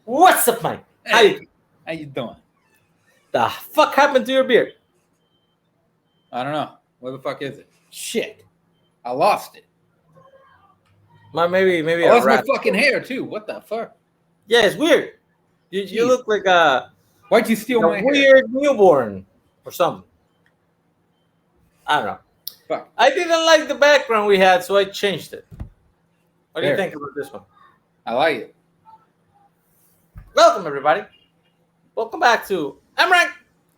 What's up, Mike? Hey, how you doing? The fuck happened to your beard? I don't know. Where the fuck is it? Shit. I lost it. Maybe I a lost my rat. fucking hair too. What the fuck? Yeah, it's weird. You Jeez. look like a Why'd you steal my hair? weird newborn or something. I don't know. Fuck. I didn't like the background we had, so I changed it. What do you There. think about this one? I like it. Welcome, everybody. Welcome back to MRank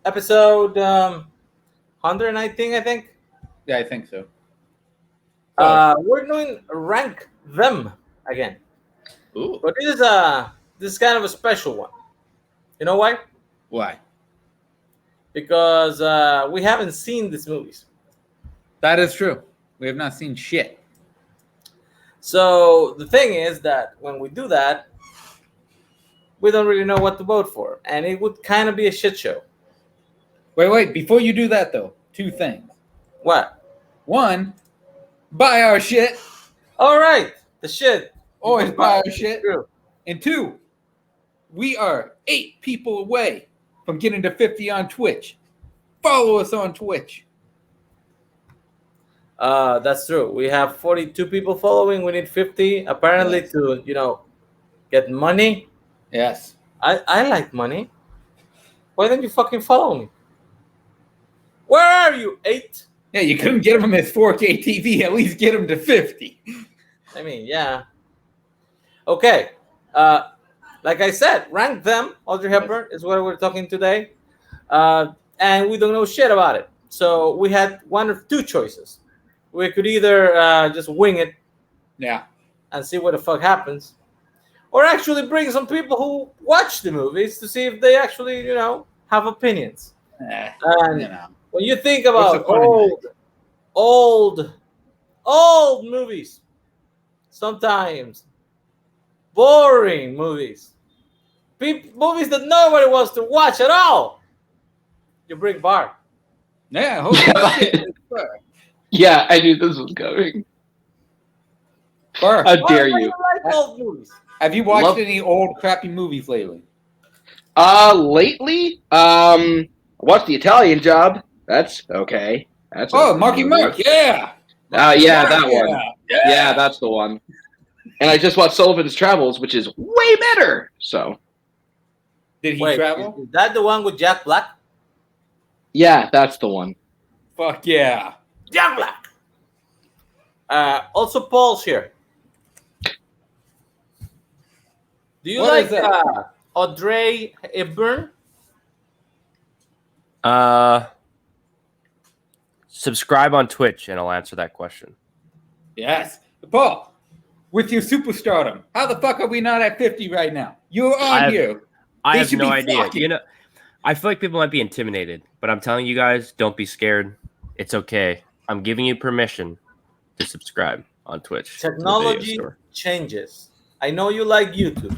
episode 119, I think. Yeah, I think so. We're doing rank them again, Ooh. but this is kind of a special one. You know why? Why? Because we haven't seen these movies. That is true. We have not seen shit. So the thing is that when we do that, we don't really know what to vote for, and it would kind of be a shit show. Wait. Before you do that, though, two things. What? One, buy our shit. All right, the shit. Always buy our shit. True. And two, we are 8 people away from getting to 50 on Twitch. Follow us on Twitch. That's true. We have 42 people following. We need 50 apparently Yes. to get money. Yes. I like money. Why don't you fucking follow me? Where are you, 8? Yeah, you couldn't get him from his 4K TV. At least get him to 50. I mean, yeah. Okay. Like I said, rank them. Audrey Hepburn is what we're talking today. And we don't know shit about it. So we had one of two choices. We could either just wing it Yeah. and see what the fuck happens, or actually bring some people who watch the movies to see if they actually, have opinions. And when you think about old movies, sometimes boring movies, movies that nobody wants to watch at all, you bring Bar. Yeah, holy shit. Yeah, I knew this was coming. Bar, How dare Why you? do like old movies? have you watched any old crappy movies lately? Lately, I watched The Italian Job. That's okay. That's Marky Mark, yeah. Yeah, that yeah. one. Yeah, that's the one. And I just watched Sullivan's Travels, which is way better. So, Did he Wait, travel? is that the one with Jack Black? yeah, that's the one. Fuck yeah. Jack Black. Also, Paul's here. Do you What is like that? Audrey Hepburn? Subscribe on Twitch and I'll answer that question. Yes. Paul, with your superstardom, how the fuck are we not at 50 right now? You're on here. I They have should no be idea. flocking. I feel like people might be intimidated, but I'm telling you guys, don't be scared. It's okay. I'm giving you permission to subscribe on Twitch. to the video Technology store. changes. I know you like YouTube,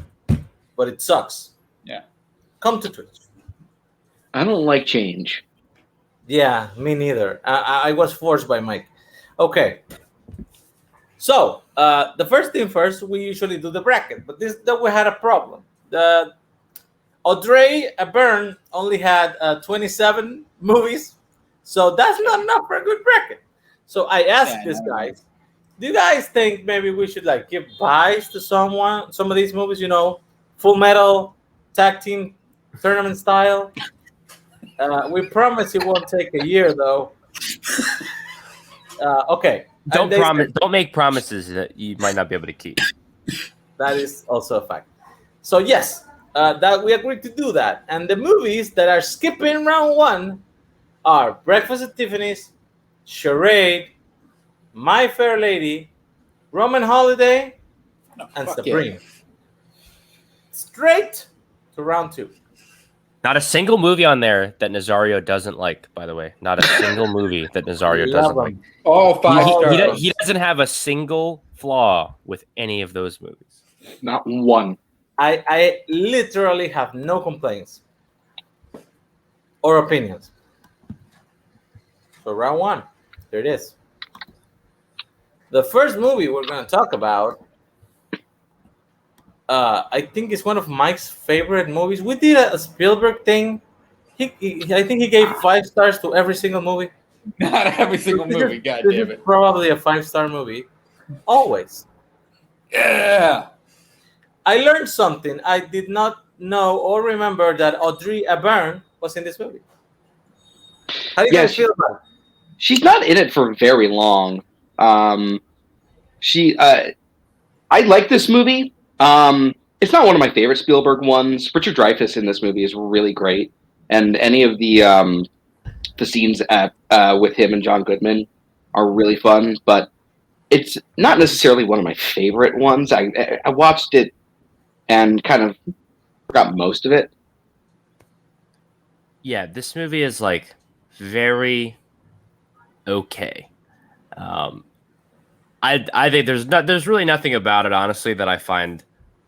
but it sucks. Yeah. Come to Twitch. I don't like change. Yeah, me neither. I was forced by Mike. Okay. So, the first thing first, we usually do the bracket, but that we had a problem. The Audrey Hepburn only had 27 movies, so that's not enough for a good bracket. So I asked these guys, do you guys think maybe we should give buys to some of these movies, Full Metal, tag team, tournament style? We promise it won't take a year, though. Okay. Don't make promises that you might not be able to keep. That is also a fact. So yes, that we agreed to do that. And the movies that are skipping round 1 are Breakfast at Tiffany's, Charade, My Fair Lady, Roman Holiday, and Sabrina. Yeah. Straight to round 2. Not a single movie on there that Nazario doesn't like, by the way. Not a single movie that Nazario doesn't like. All 5 stars. He doesn't have a single flaw with any of those movies. Not one. I literally have no complaints or opinions. So round 1, there it is. The first movie we're going to talk about I think it's one of Mike's favorite movies. We did a Spielberg thing. I think he gave 5 stars to every single movie. Not every single This movie, is- God this damn is it. probably a 5-star movie. Always. Yeah. I learned something. I did not know or remember that Audrey Hepburn was in this movie. How do you Yeah, guys feel about it? she's not in it for very long. She I like this movie. It's not one of my favorite Spielberg ones. Richard Dreyfuss in this movie is really great, and any of the scenes at with him and John Goodman are really fun. But it's not necessarily one of my favorite ones. I watched it and kind of forgot most of it. Yeah, this movie is like very okay. Um, I think there's really nothing about it, honestly, that I find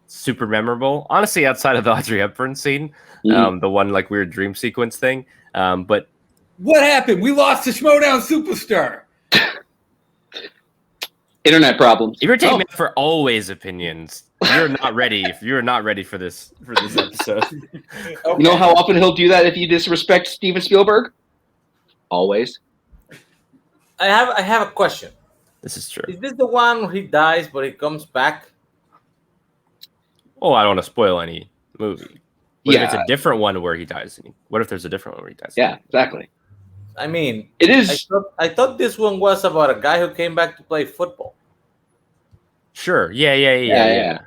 super memorable. Honestly, outside of the Audrey Hepburn scene, Mhm. the one like weird dream sequence thing. But What happened? We lost the Schmodown superstar. Internet problems. if you're taking Oh, me for always opinions, you're not ready. You're not ready for this episode. you know how often he'll do that if you disrespect Steven Spielberg? Always. I have a question. This is true. Is this the one where he dies but he comes back? Oh, I don't want to spoil any movie. What if it's Yeah, a different one where he dies? What if there's a different one where he dies? yeah, exactly. I mean, It I is. thought this one was about a guy who came back to play football. Sure. Yeah.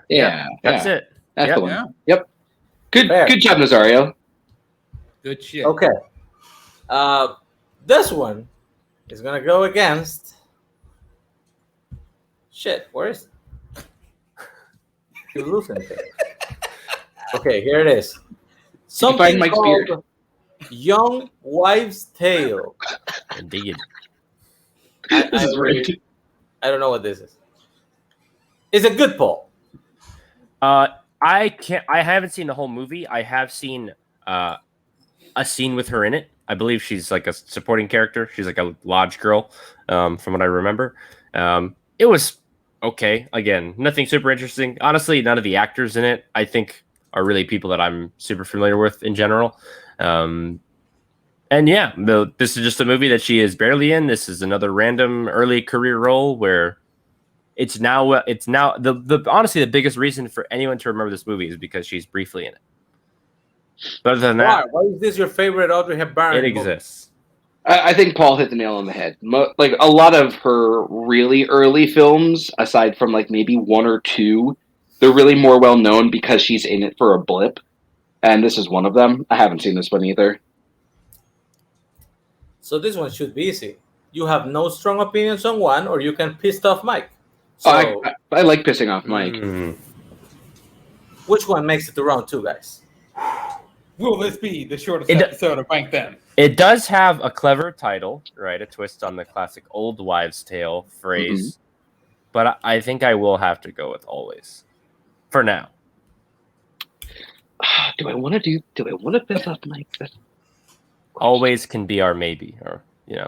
That's it. That's Yep. the one. Yeah. Yep. Good. Fair. Good job, Nazario. Good shit. Okay. This one is gonna go against. Shit, where is it? You're losing it. Okay, here it is. find Something Mike's called beard? Young Wives' Tale. Indeed. This is really- rigged. I don't know what this is. Is it good, Paul? I haven't seen the whole movie. I have seen a scene with her in it. I believe she's like a supporting character. She's like a lodge girl, from what I remember. It was okay. Again, nothing super interesting. Honestly, none of the actors in it, I think, are really people that I'm super familiar with in general. And yeah, this is just a movie that she is barely in. This is another random early career role where it's now the honestly the biggest reason for anyone to remember this movie is because she's briefly in it. But other than that, Why is this your favorite Audrey Hepburn? it movie? exists. I think Paul hit the nail on the head. Like a lot of her really early films, aside from like maybe one or two, they're really more well known because she's in it for a blip. And this is one of them. I haven't seen this one either. So this one should be easy. You have no strong opinions on one, or you can piss off Mike. So I like pissing off Mike. which one makes it to round 2, guys? Will this be the shortest It- episode of Rank Them? It does have a clever title, right? A twist on the classic old wives' tale phrase. But I think I will have to go with always for now. Do I want to piss off Mike? Always can be our maybe, or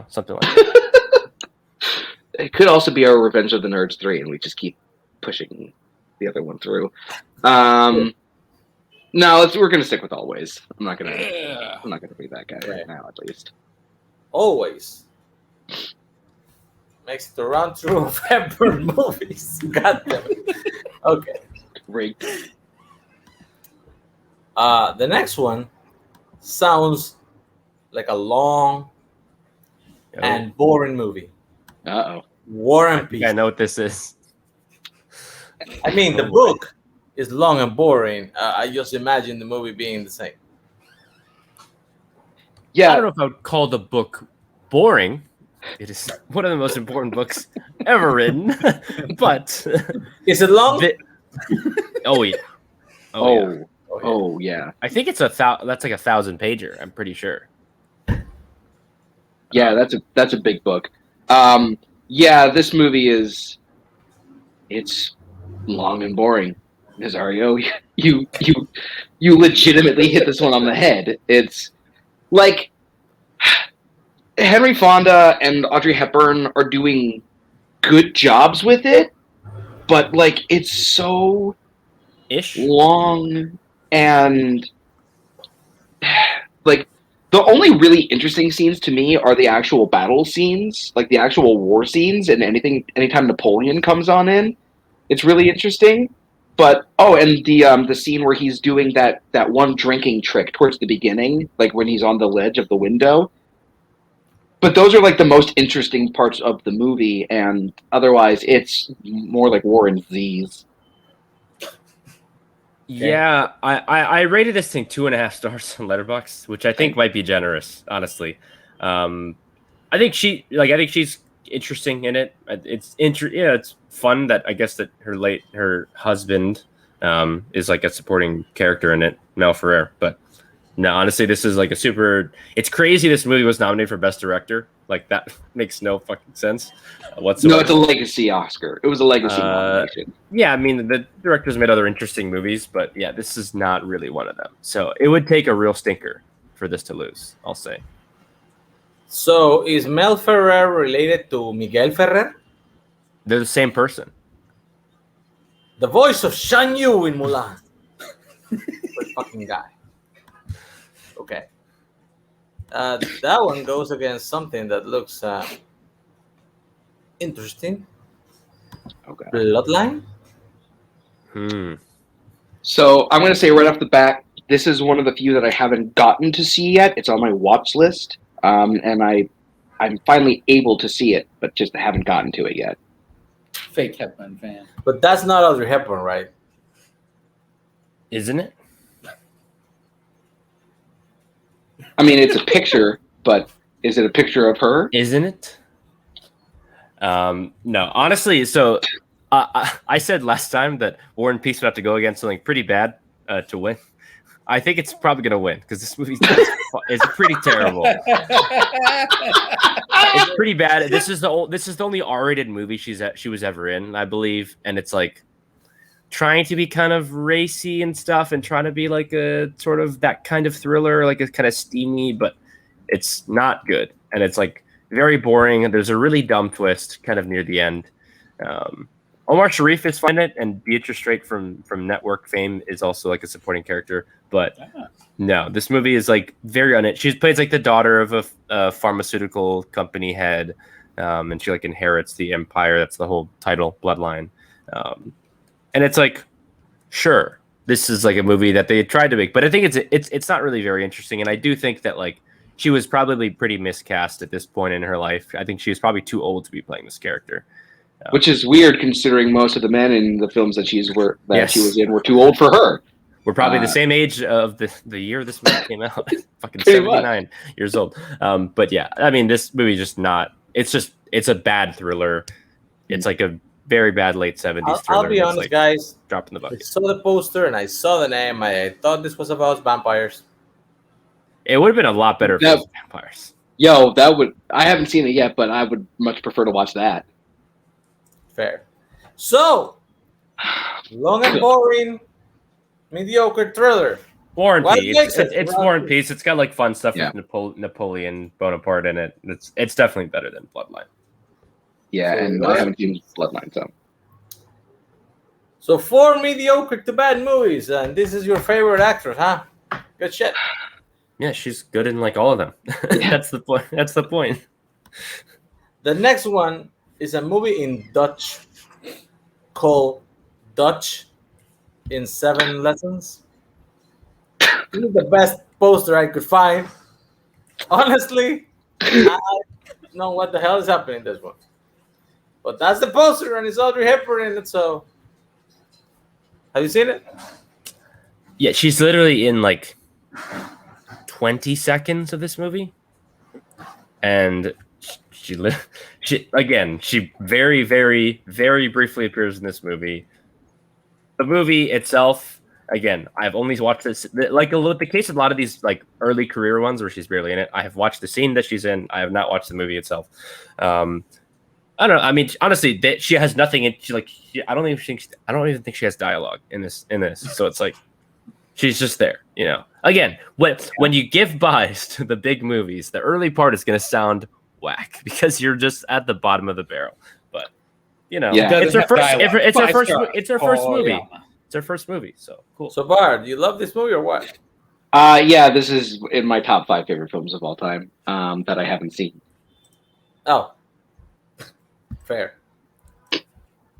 something like that. It could also be our Revenge of the Nerds 3, and we just keep pushing the other one through. No, we're gonna stick with always. I'm not gonna be that guy right now, at least. Always makes it to round 2 of Hepburn movies. God damn it. Okay. Great. The next one sounds like a long and boring movie. Uh-oh. War and I think Peace. I know what this is. I mean, the book is long and boring. I just imagine the movie being the same. I Yeah, don't know if I would call the book boring. It is one of the most important books ever written. But Is it long? oh yeah. Oh yeah. I think it's that's like 1,000-pager. I'm pretty sure. Yeah, that's a big book. Yeah, this movie it's long and boring. Nazario, you legitimately hit this one on the head. It's like Henry Fonda and Audrey Hepburn are doing good jobs with it, but like it's so Ish. long, and like the only really interesting scenes to me are the actual battle scenes, like the actual war scenes, and anytime Napoleon comes on in, it's really interesting. But and the scene where he's doing that one drinking trick towards the beginning, like when he's on the ledge of the window. But those are like the most interesting parts of the movie, and otherwise it's more like War and Z's. Yeah, I rated this thing 2.5 stars on Letterboxd, which I think might be generous, honestly. I think she's interesting in it. It's fun that I guess that her husband is like a supporting character in it, Mel Ferrer. But no, honestly, this is like it's crazy this movie was nominated for Best Director. Like that makes no fucking sense whatsoever. No, it's a legacy Oscar. It was a legacy nomination. Yeah, I mean the director's made other interesting movies, but yeah, this is not really one of them. So it would take a real stinker for this to lose, I'll say. So is Mel Ferrer related to Miguel Ferrer? They're the same person. The voice of Shan Yu in Mulan. What fucking guy. Okay. That one goes against something that looks interesting. Okay. Bloodline? So I'm going to say right off the bat, this is one of the few that I haven't gotten to see yet. It's on my watch list, and I'm finally able to see it, but just haven't gotten to it yet. Fake Hepburn fan. But that's not Audrey Hepburn, right? Isn't it? I mean, it's a picture, but is it a picture of her? Isn't it? No, honestly. So I said last time that War and Peace would have to go against something pretty bad to win. I think it's probably going to win because this movie is pretty terrible. It's pretty bad. This is the only R-rated movie she was ever in, I believe, and it's like trying to be kind of racy and stuff, and trying to be like a sort of that kind of thriller, like it's kind of steamy, but it's not good, and it's like very boring. There's a really dumb twist kind of near the end. Omar Sharif is fine in it, and Beatrice Straight from Network fame is also like a supporting character. But no, this movie is like very on it. She plays like the daughter of a pharmaceutical company head, and she like inherits the empire. That's the whole title, Bloodline. And it's like, sure, this is like a movie that they tried to make, but I think it's not really very interesting. And I do think that like she was probably pretty miscast at this point in her life. I think she was probably too old to be playing this character. Which is weird considering most of the men in the films that she was in were too old for her. We're probably the same age of the year this movie came out. Fucking 79 years old. But yeah, I mean, this movie just not. It's a bad thriller. It's like a very bad late 70s thriller. I'll be honest, like guys. Dropping the bucket. I saw the poster and I saw the name. I thought this was about vampires. It would have been a lot better if it was vampires. Yo, I haven't seen it yet, but I would much prefer to watch that. Fair. So, long and boring, mediocre thriller. War and Peace. It's War and Peace. It's got like fun stuff with Napoleon Bonaparte in it. It's definitely better than Bloodline. Yeah, and I haven't seen Bloodline, So 4 mediocre to bad movies, and this is your favorite actress, huh? Good shit. Yeah, she's good in like all of them. That's the point. That's the point. The next one is a movie in Dutch called Dutch in 7 Lessons. This is the best poster I could find. Honestly, I don't know what the hell is happening in this one. But that's the poster, and it's Audrey Hepburn in it, so... Have you seen it? Yeah, she's literally in like 20 seconds of this movie. And she very, very, very briefly appears in this movie. The movie itself, again, I've only watched this, like the case of a lot of these like early career ones where she's barely in it. I have watched the scene that she's in. I have not watched the movie itself. I don't know. I mean, honestly, she has nothing. I don't even think she has dialogue in this. So it's like she's just there. You know. Again, when you give buys to the big movies, the early part is going to sound whack because you're just at the bottom of the barrel. But you know, it's her first. It's her first movie. It's her first movie, so cool. So, Bard, you love this movie or what? Yeah, this is in my top 5 favorite films of all time that I haven't seen. Oh, fair.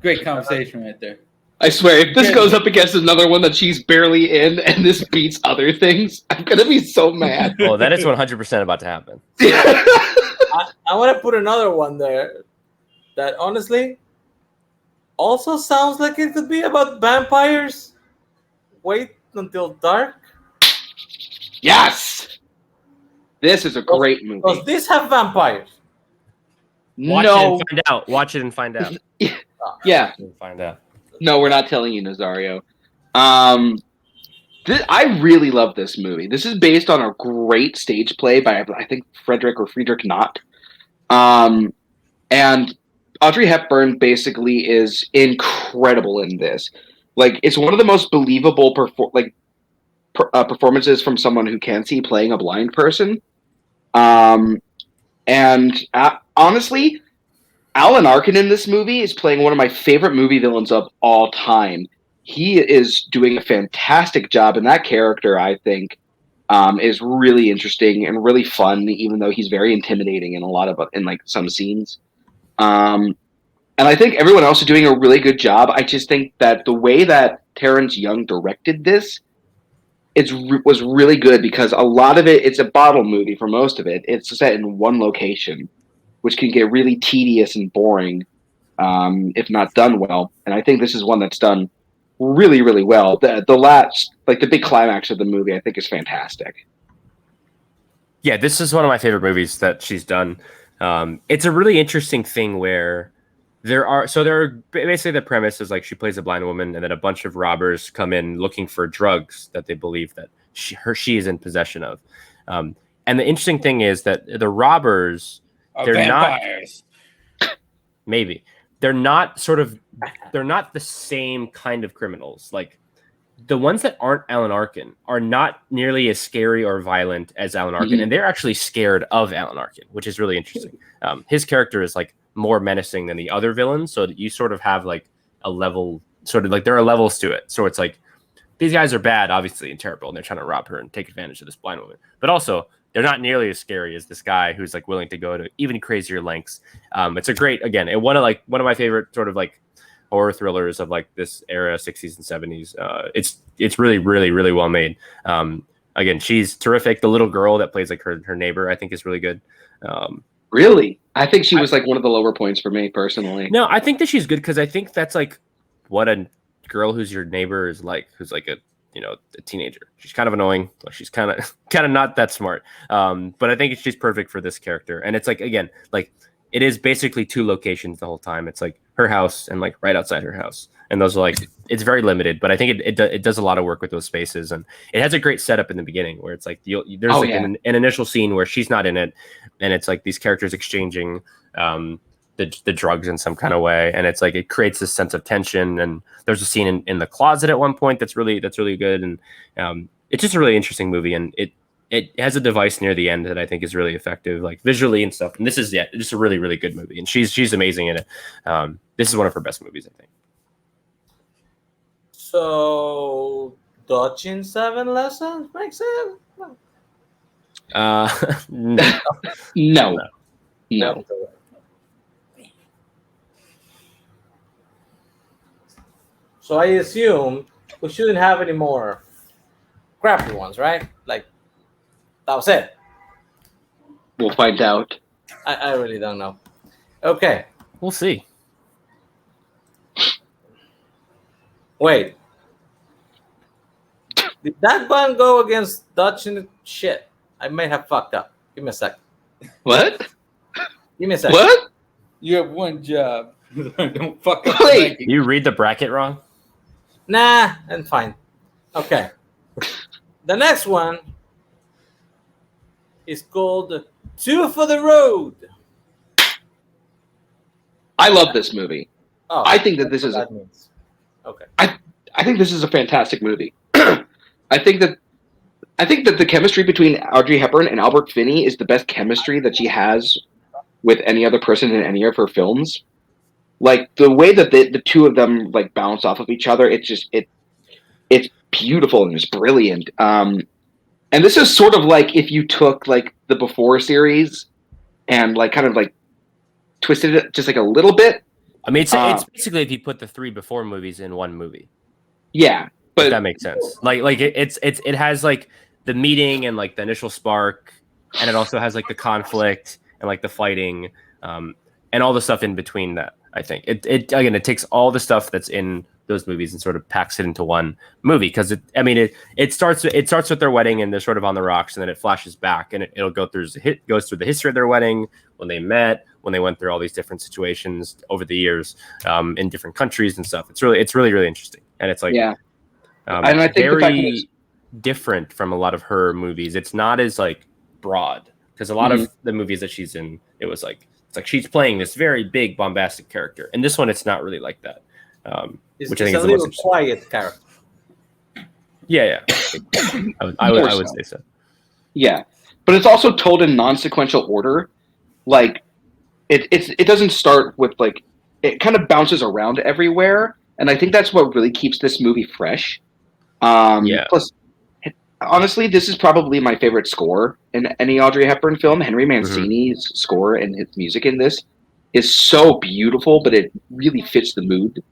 Great conversation right there. I swear, if this goes up against another one that she's barely in and this beats other things, I'm going to be so mad. Oh, that is 100% about to happen. I want to put another one there that honestly also sounds like it could be about vampires. Wait until dark. Yes! This is a great movie. Does this have vampires? Watch it and find out. Watch it and find out. Yeah. Find out. No, we're not telling you, Nazario. I really love this movie. This is based on a great stage play by, I think, Friedrich Knott. And Audrey Hepburn basically is incredible in this. Like, it's one of the most believable performances from someone who can see playing a blind person. Honestly, Alan Arkin in this movie is playing one of my favorite movie villains of all time. He is doing a fantastic job, and that character, I think, is really interesting and really fun, even though he's very intimidating in some scenes. And I think everyone else is doing a really good job. I just think that the way that Terrence Young directed this was really good because a lot of it's a bottle movie for most of it. It's set in one location, which can get really tedious and boring if not done well. And I think this is one that's done really, really well. The big climax of the movie, I think, is fantastic. Yeah, this is one of my favorite movies that she's done. It's a really interesting thing where there are basically the premise is like she plays a blind woman and then a bunch of robbers come in looking for drugs that they believe that she is in possession of. And the interesting thing is that the robbers, they're vampires. They're not the same kind of criminals. Like the ones that aren't Alan Arkin are not nearly as scary or violent as Alan Arkin, and they're actually scared of Alan Arkin, which is really interesting. His character is like more menacing than the other villains, so that you sort of have like a level, sort of like there are levels to it. So it's like these guys are bad, obviously, and terrible, and they're trying to rob her and take advantage of this blind woman. But also, they're not nearly as scary as this guy who's like willing to go to even crazier lengths. It's a great, again, one of my favorite sort of like horror thrillers of like this era, 60s and 70s. It's really, really, really well made. Again, she's terrific. The little girl that plays like her neighbor, I think, is really good. Really? I think she was like one of the lower points for me personally. No, I think that she's good because I think that's like what a girl who's your neighbor is like, who's like a teenager. She's kind of annoying. She's kind of not that smart. But I think she's perfect for this character. And it's like, again, like it is basically 2 locations the whole time. It's like her house and like right outside her house. And those are like, it's very limited, but I think it does a lot of work with those spaces. And it has a great setup in the beginning where it's like, there's an initial scene where she's not in it. And it's like these characters exchanging, the drugs in some kind of way, and it's like it creates this sense of tension. And there's a scene in the closet at one point that's really good, and it's just a really interesting movie. And it has a device near the end that I think is really effective, like visually and stuff. And this is just a really, really good movie, and she's amazing in it. This is one of her best movies, I think. So, dodging 7 lessons makes sense. No. So I assume we shouldn't have any more crappy ones, right? Like, that was it. We'll find out. I really don't know. Okay. We'll see. Wait. Did that one go against dodging shit? I may have fucked up. Give me a sec. What? Give me a sec. What? You have one job. Don't fuck up. Wait. You read the bracket wrong? Nah, I'm fine. Okay. The next one is called 2 for the Road. I love this movie. Oh, I think that this is that means. Okay. I think this is a fantastic movie. I think that the chemistry between Audrey Hepburn and Albert Finney is the best chemistry that she has with any other person in any of her films. Like the way that the two of them like bounce off of each other, it It's beautiful and it's brilliant. And this is sort of like if you took like the Before series and like kind of like twisted it just like a little bit. I mean, it's basically if you put the 3 Before movies in one movie. Yeah, but if that makes sense. Like it has like the meeting and like the initial spark, and it also has like the conflict and like the fighting, and all the stuff in between that. I think it takes all the stuff that's in those movies and sort of packs it into one movie, because it starts with their wedding and they're sort of on the rocks, and then it flashes back and it'll goes through the history of their wedding, when they met, when they went through all these different situations over the years, in different countries and stuff. It's really really interesting, and it's like and I think very different from a lot of her movies. It's not as like broad, because a lot of the movies that she's in, it's like she's playing this very big bombastic character, and this one it's not really like that. Which I think is the most interesting. Quiet character. Yeah. I would say so. Yeah, but it's also told in non-sequential order. Like it doesn't start with like, it kind of bounces around everywhere, and I think that's what really keeps this movie fresh. Plus, honestly, this is probably my favorite score in any Audrey Hepburn film. Henry Mancini's score and his music in this is so beautiful, but it really fits the mood.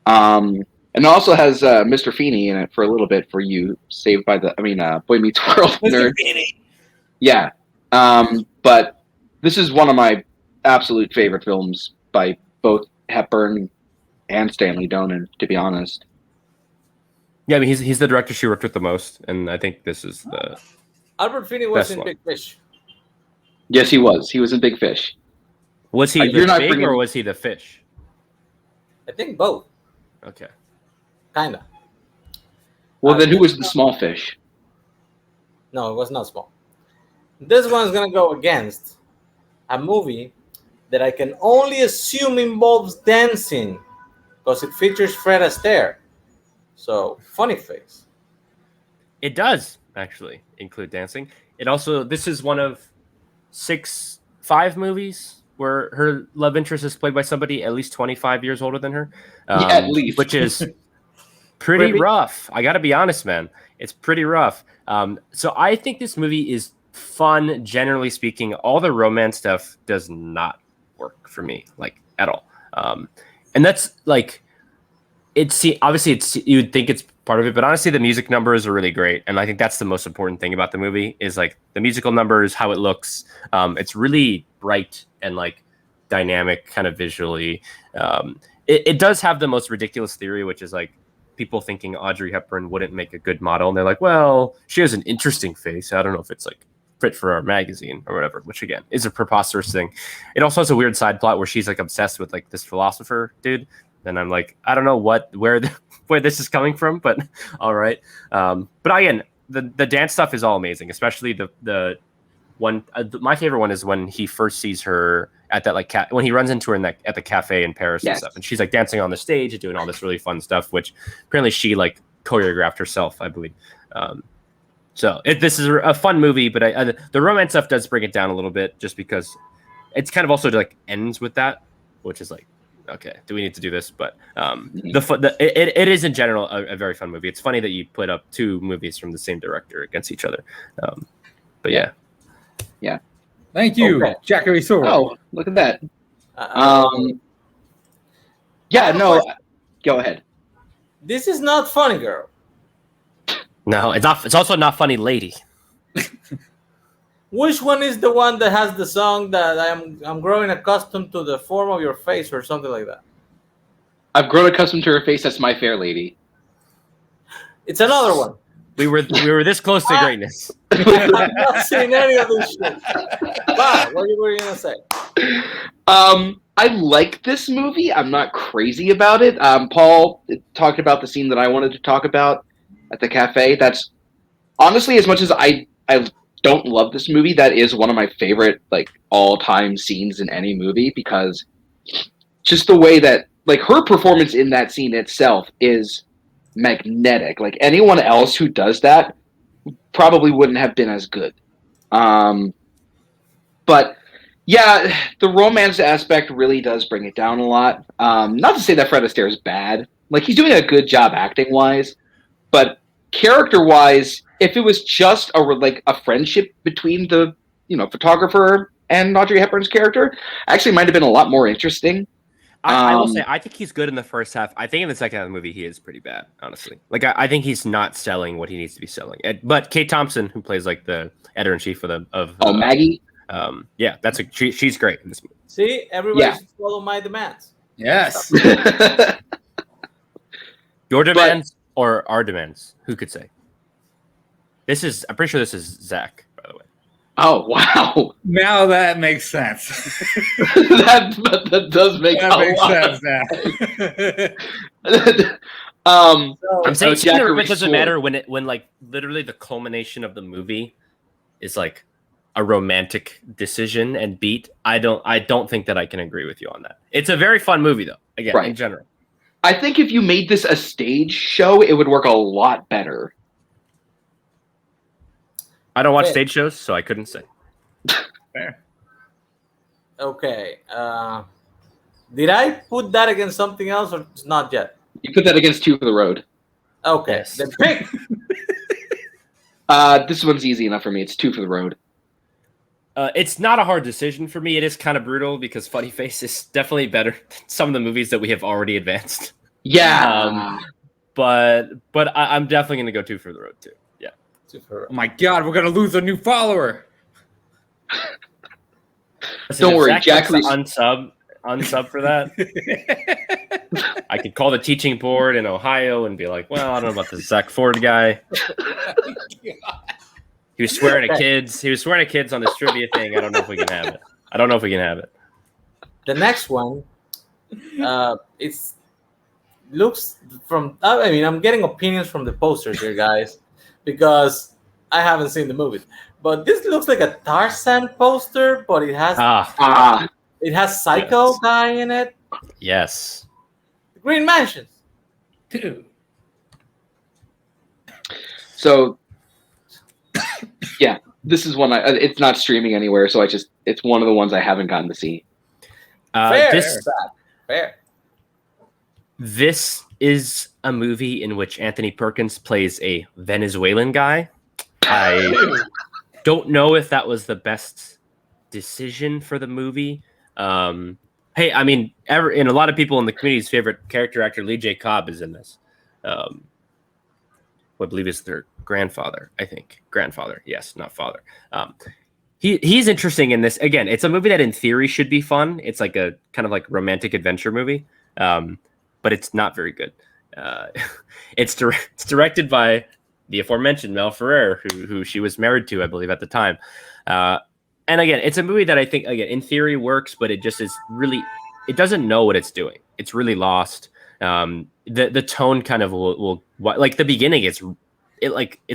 And it also has Mr. Feeney in it for a little bit for you, Boy Meets World nerd. Yeah. But this is one of my absolute favorite films by both Hepburn and Stanley Donen, to be honest. Yeah, I mean, he's the director she worked with the most, and I think this is the Albert Finney was in Big Fish. Yes, he was. He was in Big Fish. Was he the pig or was he the fish? I think both. Okay. Kinda. Well, then who was the small fish? No, it was not small. This one's gonna go against a movie that I can only assume involves dancing, because it features Fred Astaire. So, Funny Face. It does actually include dancing. This is one of 5 movies where her love interest is played by somebody at least 25 years older than her. At least. Which is pretty rough. I got to be honest, man. It's pretty rough. So I think this movie is fun, generally speaking. All the romance stuff does not work for me, like, at all. And that's, like, obviously you'd think it's part of it, but honestly, the music numbers are really great. And I think that's the most important thing about the movie is, like, the musical numbers, how it looks. It's really bright and like dynamic kind of visually. It does have the most ridiculous theory, which is like people thinking Audrey Hepburn wouldn't make a good model, and they're like, well, she has an interesting face. I don't know if it's like fit for our magazine or whatever, which again is a preposterous thing. It also has a weird side plot where she's like obsessed with like this philosopher dude, and I'm like, I don't know where this is coming from, but all right. But again, the dance stuff is all amazing, especially the one. My favorite one is when he first sees her at that like when he runs into her at the cafe in Paris and stuff, and she's like dancing on the stage and doing all this really fun stuff, which apparently she like choreographed herself, I believe. So this is a fun movie, but the romance stuff does bring it down a little bit, just because it's kind of also like ends with that, which is like, okay, do we need to do this? But it is in general a very fun movie. It's funny that you put up 2 movies from the same director against each other. But yeah. Thank you, Okay. Jackery Sword. Oh, look at that. Go ahead. This is not Funny Girl. No, it's not. It's also not Funny Lady. Which one is the one that has the song that I'm growing accustomed to the form of your face or something like that? I've grown accustomed to her face. That's My Fair Lady. It's another one. We were this close to greatness. I've not seen any of this shit. Wow, what were you gonna say? I like this movie. I'm not crazy about it. Paul talked about the scene that I wanted to talk about at the cafe. That's honestly, as much as I don't love this movie, that is one of my favorite like all-time scenes in any movie, because just the way that like her performance in that scene itself is magnetic. Like anyone else who does that probably wouldn't have been as good. But yeah, the romance aspect really does bring it down a lot. Not to say that Fred Astaire is bad. Like, he's doing a good job acting wise, But character-wise, if it was just a friendship between the photographer and Audrey Hepburn's character, actually might have been a lot more interesting. I will say, I think he's good in the first half. I think in the second half of the movie, he is pretty bad, honestly. Like, I think he's not selling what he needs to be selling. But Kate Thompson, who plays like the editor-in-chief of Maggie? Yeah, she's great in this movie. See, everybody should follow my demands. Yes. Your demands or our demands? Who could say? I'm pretty sure this is Zach, by the way. Oh, wow. Now that makes sense. that does make sense now. I'm saying Jack, it doesn't matter when like literally the culmination of the movie is like a romantic decision and beat. I don't think that I can agree with you on that. It's a very fun movie though, again, in general. I think if you made this a stage show, it would work a lot better. I don't watch stage shows, so I couldn't say. Fair. Okay. Did I put that against something else or not yet? You put that against Two for the Road. Okay. Yes. Then pick. This one's easy enough for me. It's Two for the Road. It's not a hard decision for me. It is kind of brutal because Funny Face is definitely better than some of the movies that we have already advanced. Yeah. But I'm definitely going to go Two for the Road too. Yeah. Oh my God, we're gonna lose a new follower. Don't worry, Jack. Unsub for that. I could call the teaching board in Ohio and be like, "Well, I don't know about this Zach Ford guy. He was swearing at kids. He was swearing at kids on this trivia thing. I don't know if we can have it. The next one, it's looks from. I mean, I'm getting opinions from the posters here, guys, because I haven't seen the movie. But this looks like a Tarzan poster, but it has it has Psycho guy in it. Yes. The Green Mansions. Dude. So, yeah, this is one it's not streaming anywhere, so it's one of the ones I haven't gotten to see. Fair. This is a movie in which Anthony Perkins plays a Venezuelan guy. I don't know if that was the best decision for the movie. Hey, I mean, and a lot of people in the community's favorite character actor, Lee J. Cobb, is in this. Who I believe is their grandfather, I think. Grandfather, yes, not father. He's interesting in this. Again, it's a movie that in theory should be fun. It's like a kind of like romantic adventure movie, but it's not very good. It's directed by the aforementioned Mel Ferrer, who she was married to, I believe, at the time. And again, it's a movie that I think, again, in theory works, but it just is really, it doesn't know what it's doing. It's really lost. The tone kind of will like the beginning, it's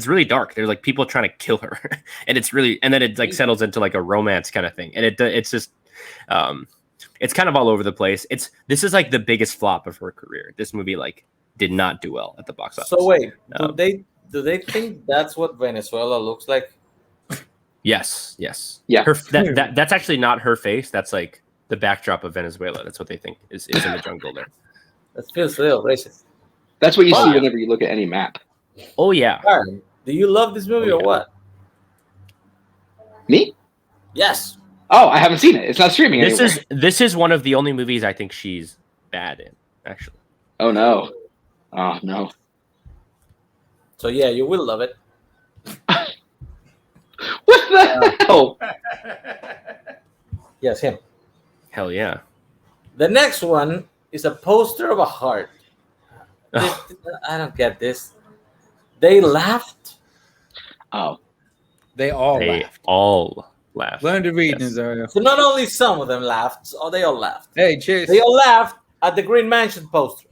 really dark. There's like people trying to kill her, and then it like settles into like a romance kind of thing, and it's just it's kind of all over the place. This is like the biggest flop of her career. This movie like did not do well at the box office. So wait, do they think that's what Venezuela looks like? Yes. Yeah. That's actually not her face. That's like the backdrop of Venezuela. That's what they think is in the jungle there. That feels real racist. That's what you see whenever you look at any map. Oh yeah. Do you love this movie or what? Me? Yes. Oh, I haven't seen it. It's not streaming anywhere. This is one of the only movies I think she's bad in, actually. Oh no. Oh no. So yeah, you will love it. What the hell? Yes, him. Hell yeah. The next one is a poster of a heart. I don't get this. They laughed. Oh. They all laughed. Learn to read, Yes. Nazario. So not only some of them laughed, or they all laughed. Hey, cheers. They all laughed at the Green Mansion poster.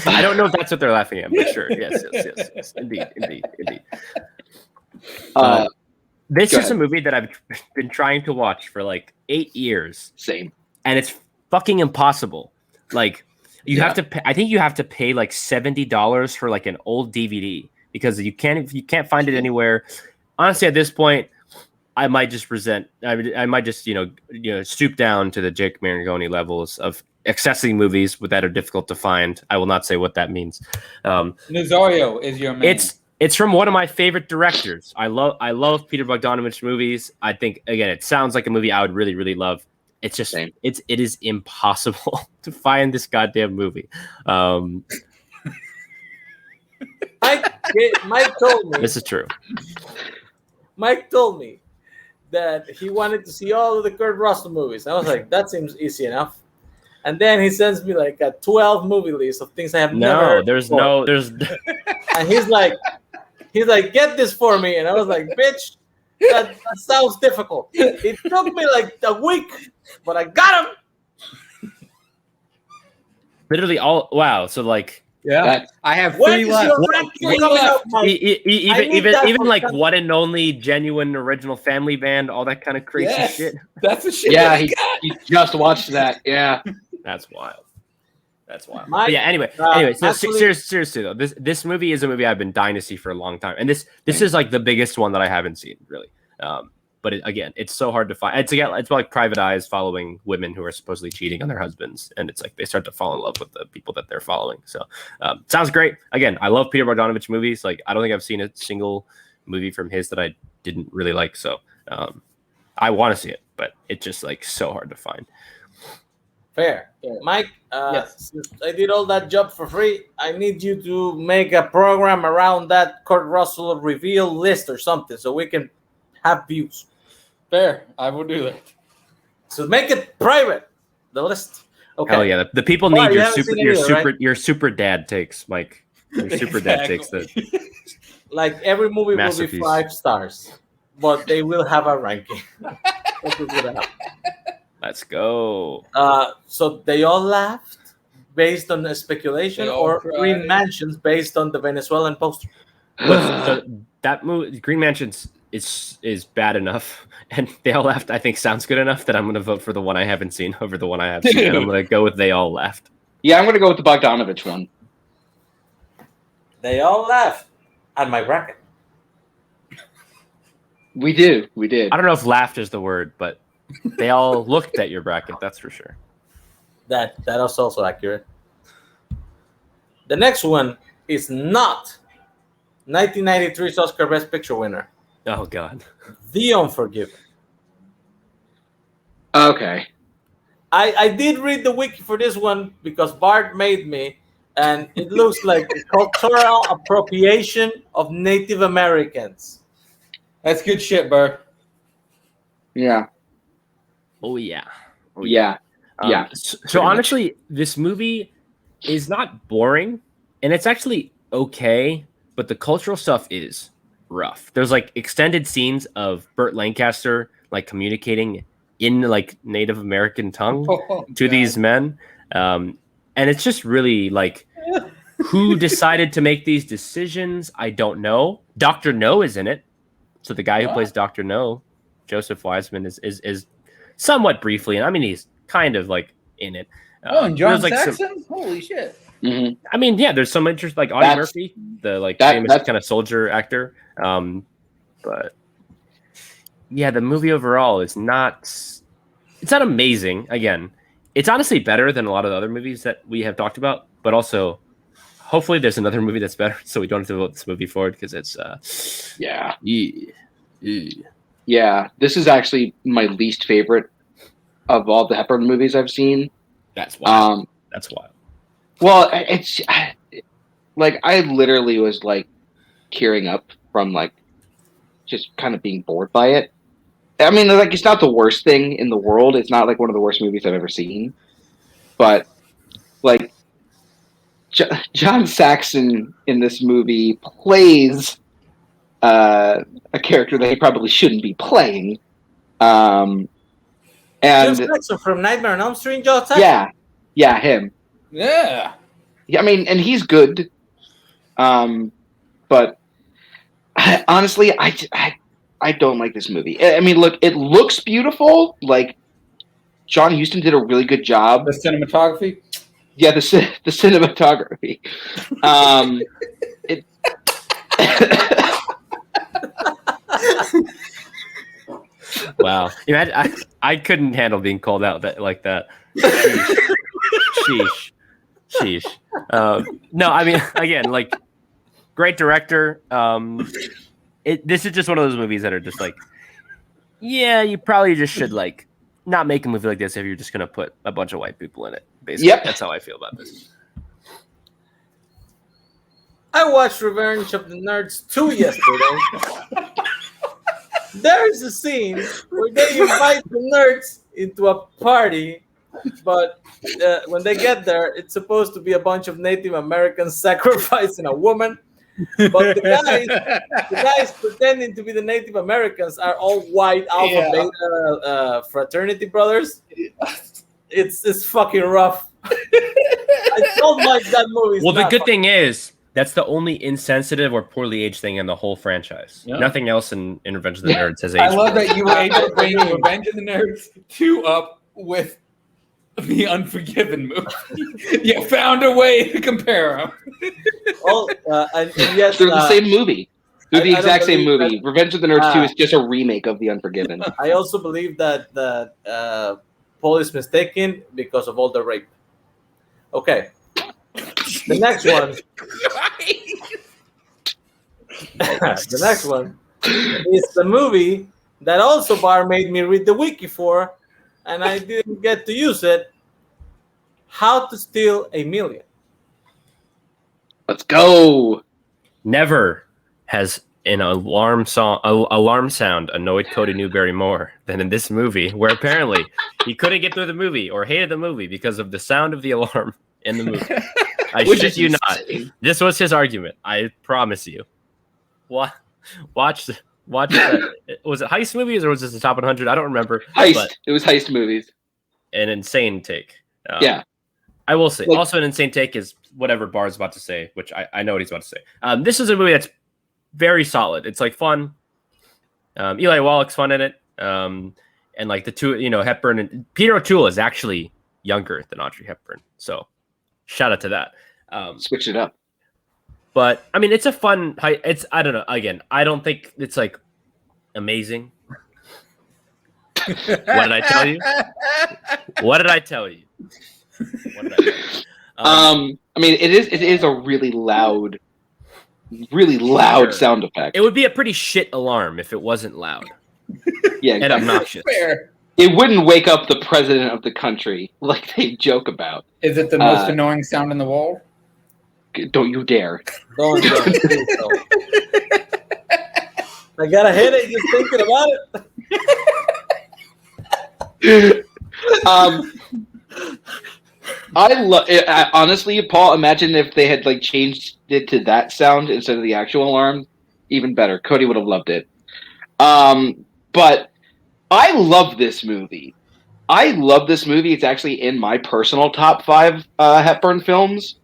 I don't know if that's what they're laughing at, but sure. Yes. Indeed. This is a movie that I've been trying to watch for like 8 years. Same. And it's fucking impossible. Like you have to pay, I think you have to pay like $70 for like an old DVD because you can't find it anywhere. Honestly, at this point, I might just I might just stoop down to the Jake Marangoni levels of accessing movies that are difficult to find. I will not say what that means. Nazario is your man. It's from one of my favorite directors. I love Peter Bogdanovich movies. I think, again, it sounds like a movie I would really, really love. It's just Same. it is impossible to find this goddamn movie. Mike told me. This is true. Mike told me that he wanted to see all of the Kurt Russell movies. I was like, that seems easy enough. And then he sends me like a 12 movie list of things I have never heard before. And he's like, get this for me. And I was like, bitch, that sounds difficult. It took me like a week, but I got him. Literally all. Wow. So like. Yeah, I have When 3 is left. your ranking coming out, Mike? Even like one and only genuine original family band, all that kind of crazy shit. That's the shit. Yeah, he just watched that. Yeah, That's wild. That's wild. Mike, But yeah. Anyway. So seriously though, this movie is a movie I've been dying to see for a long time, and this is like the biggest one that I haven't seen really. But again, it's so hard to find. It's about like private eyes following women who are supposedly cheating on their husbands, and it's like they start to fall in love with the people that they're following. So sounds great. Again, I love Peter Bogdanovich movies. Like I don't think I've seen a single movie from his that I didn't really like. So I want to see it, but it's just like so hard to find. Fair. Mike, Yes. since I did all that job for free, I need you to make a program around that Kurt Russell reveal list or something so we can have views. Fair. I will do that. So make it private, the list. Okay. Hell yeah, the people Well, need you your haven't super seen it either, right? your super dad takes, Mike. Your super dad takes the Like every movie will be Masterpiece. 5 stars, but they will have a ranking. That's what's gonna happen. Let's go. So they all laughed based on the speculation, They all or cried. Green Mansions based on the Venezuelan poster. So that movie, Green Mansions, is bad enough, and They All Laughed, I think, sounds good enough that I'm going to vote for the one I haven't seen over the one I have seen. And I'm going to go with They All Laughed. yeah. I'm gonna go with the Bogdanovich one. They all laughed at my bracket. We did. I don't know if laughed is the word, but they all looked at your bracket. That's for sure. That is also accurate. The next one is not 1993's Oscar Best Picture winner, Oh God. The Unforgiven. Okay. I did read the wiki for this one because Bart made me, and it looks like a cultural appropriation of Native Americans. That's good shit, Burr. Yeah. Oh yeah. Yeah. Yeah. So pretty much. honestly, this movie is not boring, and it's actually okay, but the cultural stuff is rough. There's like extended scenes of Burt Lancaster like communicating in like Native American tongue to these men, and it's just really like, who decided to make these decisions? I don't know. Dr. No is in it, so the guy who plays Dr. No, Joseph Wiseman, is somewhat briefly, and I mean he's kind of like in it. And John there's, like, Saxon? Holy shit. hmm I mean, yeah, there's some interest, like Audrey That's- Murphy, the like that- famous that's- kind of soldier actor. But yeah, the movie overall is it's not amazing. Again, it's honestly better than a lot of the other movies that we have talked about, but also hopefully there's another movie that's better, so we don't have to vote this movie forward because it's Yeah. yeah. Yeah. This is actually my least favorite of all the Hepburn movies I've seen. That's wild. That's wild. Well, it's like I literally was like tearing up from like just kind of being bored by it. I mean, like it's not the worst thing in the world. It's not like one of the worst movies I've ever seen. But like John Saxon in this movie plays a character that he probably shouldn't be playing. Jim And Saxon from Nightmare on Elm Street, John Saxon? yeah, him. Yeah. Yeah, I mean, and he's good. But honestly, I don't like this movie. I mean, look, it looks beautiful. Like John Huston did a really good job. The cinematography? Yeah, the cinematography. It Wow. I couldn't handle being called out like that. Sheesh. No, I mean, again, like, great director. This is just one of those movies that are just like, yeah, you probably just should like not make a movie like this if you're just gonna put a bunch of white people in it. Basically, That's how I feel about this. I watched Revenge of the Nerds 2 yesterday. There's a scene where they invite the nerds into a party, but when they get there, it's supposed to be a bunch of Native Americans sacrificing a woman. But the guys pretending to be the Native Americans are all white Alpha Beta fraternity brothers. It's fucking rough. I don't like that movie. Well, the good thing is that's the only insensitive or poorly aged thing in the whole franchise. Yeah. Nothing else in Revenge of the Nerds has aged. I love that you were able to bring Revenge of the Nerds 2 up with the Unforgiven movie. You found a way to compare them. And yes, they're the same movie. They're the exact same movie. Revenge of the Nerds 2 is just a remake of The Unforgiven. I also believe that Paul is mistaken because of all the rape. Okay. The next one. The next one is the movie that also Bar made me read the wiki for, and I didn't get to use it. How to Steal a Million. Let's go. Never has an alarm sound annoyed Cody Newberry more than in this movie, where apparently he couldn't get through the movie or hated the movie because of the sound of the alarm in the movie. I shit you not. This was his argument. I promise you. Watch that. Was it Heist movies or was this the top 100? I don't remember. Heist. It was Heist movies. An insane take. Yeah. I will say. Also, an insane take is whatever Bar's about to say, which I know what he's about to say. This is a movie that's very solid. It's like fun. Eli Wallach's fun in it. And like the two, Hepburn and Peter O'Toole is actually younger than Audrey Hepburn. So shout out to that. Switch it up. But I mean, it's a fun. I don't know. Again, I don't think it's like amazing. What did I tell you? What did I tell you? I mean, it is a really loud sound effect. It would be a pretty shit alarm if it wasn't loud. Yeah, and obnoxious. Fair. It wouldn't wake up the president of the country like they joke about. Is it the most annoying sound in the world? Don't you dare. Don't do so. I gotta hit it just thinking about it. I love it. Honestly, Paul, imagine if they had like changed it to that sound instead of the actual alarm. Even better. Cody would have loved it. But I love this movie. It's actually in my personal top 5 Hepburn films.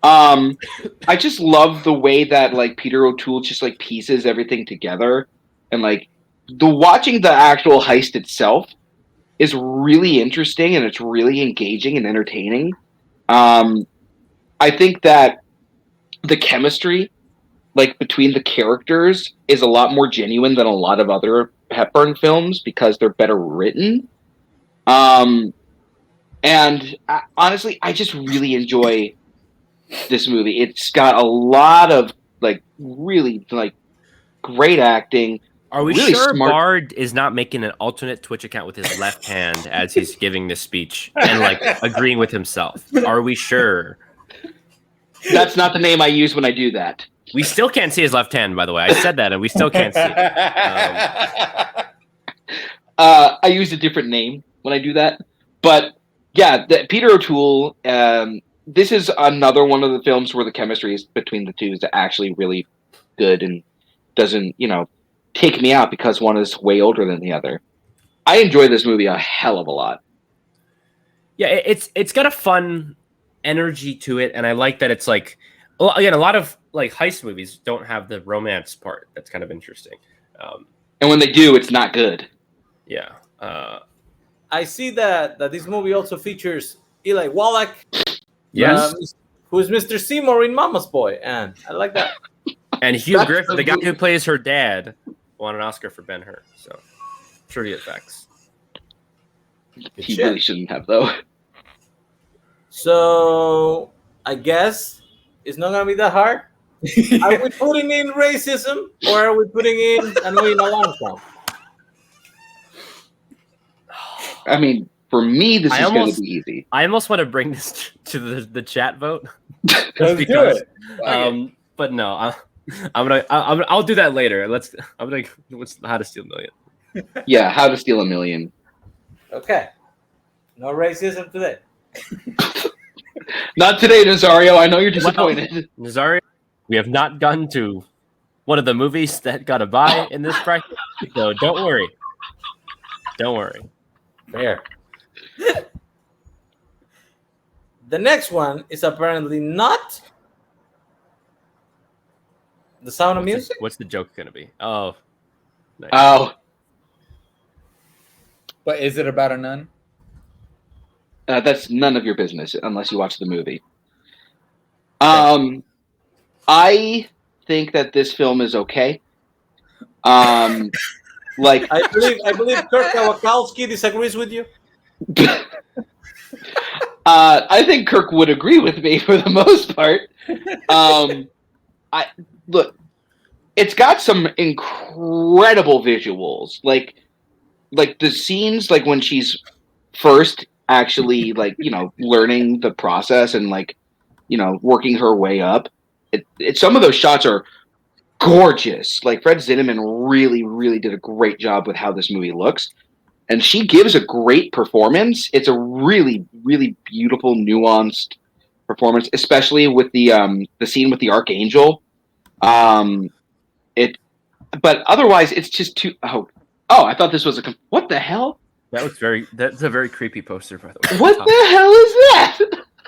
I just love the way that like Peter O'Toole just like pieces everything together, and like watching the actual heist itself is really interesting and it's really engaging and entertaining. I think that the chemistry like between the characters is a lot more genuine than a lot of other Hepburn films because they're better written. And honestly, I just really enjoy this movie. It's got a lot of like really like great acting. Are we really sure smart... Bard is not making an alternate Twitch account with his left hand as he's giving this speech and like agreeing with himself? Are we sure? That's not the name I use when I do that. We still can't see his left hand, by the way. I said that, and we still can't see it. I use a different name when I do that. But yeah, Peter O'Toole. This is another one of the films where the chemistry is between the two is actually really good and doesn't, take me out because one is way older than the other. I enjoy this movie a hell of a lot. Yeah, it's got a fun energy to it, and I like that it's like, again, a lot of like heist movies don't have the romance part. That's kind of interesting. And when they do, it's not good. Yeah. I see that this movie also features Eli Wallach. Yes. Who's Mr. Seymour in Mama's Boy, and I like that. And Hugh Griffith, the guy who plays her dad, won an Oscar for Ben-Hur. So Trivia facts. He really shouldn't have, though. So I guess it's not gonna be that hard. Are we putting in racism or are we putting in annoying alarm sound? I mean, for me, this I is going almost- to be easy. I almost want to bring this to the chat vote. Let's do it. But no, I'll do that later. What's how to steal a million? Yeah, How to Steal a Million. Okay. No racism today. Not today, Nazario. I know you're disappointed. Nazario, we have not gotten to one of the movies that got a buy in this bracket, so don't worry. Don't worry. Fair. The next one is apparently not The Sound of Music. What's the joke going to be? Oh. Nice. Oh, But is it about a nun? that's none of your business unless you watch the movie. I think that this film is okay. Like I believe Kirk Kowalski disagrees with you. I think Kirk would agree with me for the most part. Look, it's got some incredible visuals, like the scenes, like when she's first actually learning the process and working her way up. Some of those shots are gorgeous. Like Fred Zinnemann really, really did a great job with how this movie looks. And she gives a great performance. It's a really, really beautiful, nuanced performance, especially with the scene with the Archangel. But otherwise, it's just too. Oh! I thought this was what the hell? That's a very creepy poster, by the way. What the hell is that?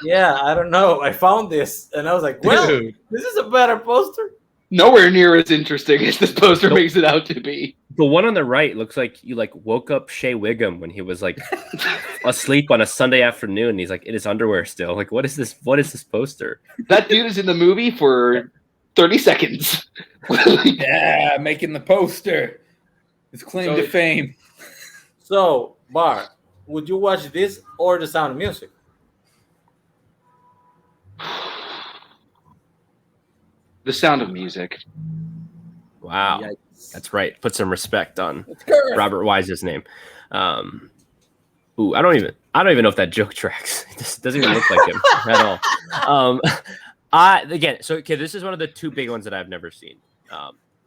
Yeah, I don't know. I found this and I was like, well, Dude. this is a better poster. Nowhere near as interesting as this poster makes it out to be. The one on the right looks like you woke up Shea Wiggum when he was asleep on a Sunday afternoon. He's in his underwear still. What is this? What is this poster? That dude is in the movie for 30 seconds. Yeah, making the poster. His claim to fame. So, Bar, would you watch this or The Sound of Music? The Sound of Music. Wow, Yikes. that's right. Put some respect on Let's go. Robert Wise's name. I don't even know if that joke tracks. It just doesn't even look like him at all. This is one of the two big ones that I've never seen.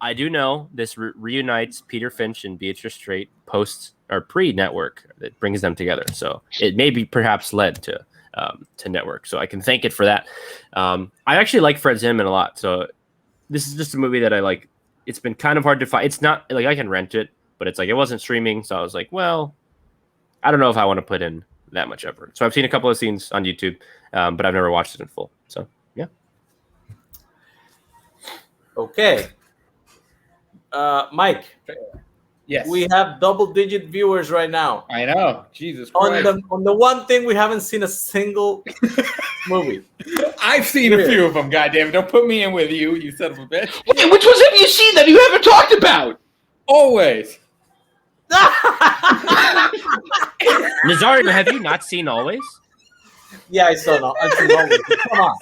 I do know this reunites Peter Finch and Beatrice Straight pre-network that brings them together. So it may be perhaps led to network. So I can thank it for that. I actually like Fred Zinnemann a lot. So this is just a movie that I like. It's been kind of hard to find. It's not I can rent it, but it's it wasn't streaming. So I was like, well, I don't know if I want to put in that much effort. So I've seen a couple of scenes on YouTube, but I've never watched it in full. So yeah. Okay. Mike, Yes. we have double-digit viewers right now. I know. Jesus On Christ. the one thing we haven't seen a single movie. I've seen a few of them, goddamn. Don't put me in with you, you son of a bitch. Wait, which ones have you seen that you haven't talked about? Always. Nazario, have you not seen Always? Yeah, I saw no. I've seen all of it. Come on.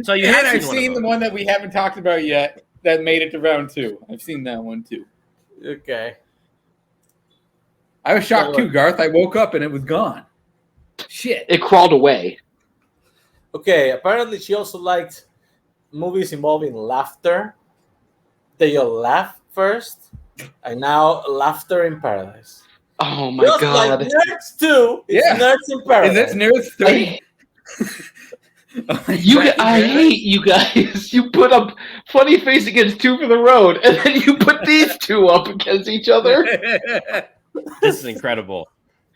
So you And have I've seen seen the one that we haven't talked about yet that made it to round 2. I've seen that one too. Okay. I was shocked too, Garth. I woke up and it was gone. Shit. It crawled away. Okay, apparently she also liked movies involving laughter. That you laugh first, and now Laughter in Paradise. Oh my Just god. like Nerds 2, it's Yeah. Nerds in Paradise. Is this nearest 3? I hate you guys. You put up Funny Face against Two for the Road, and then you put these two up against each other. This is incredible.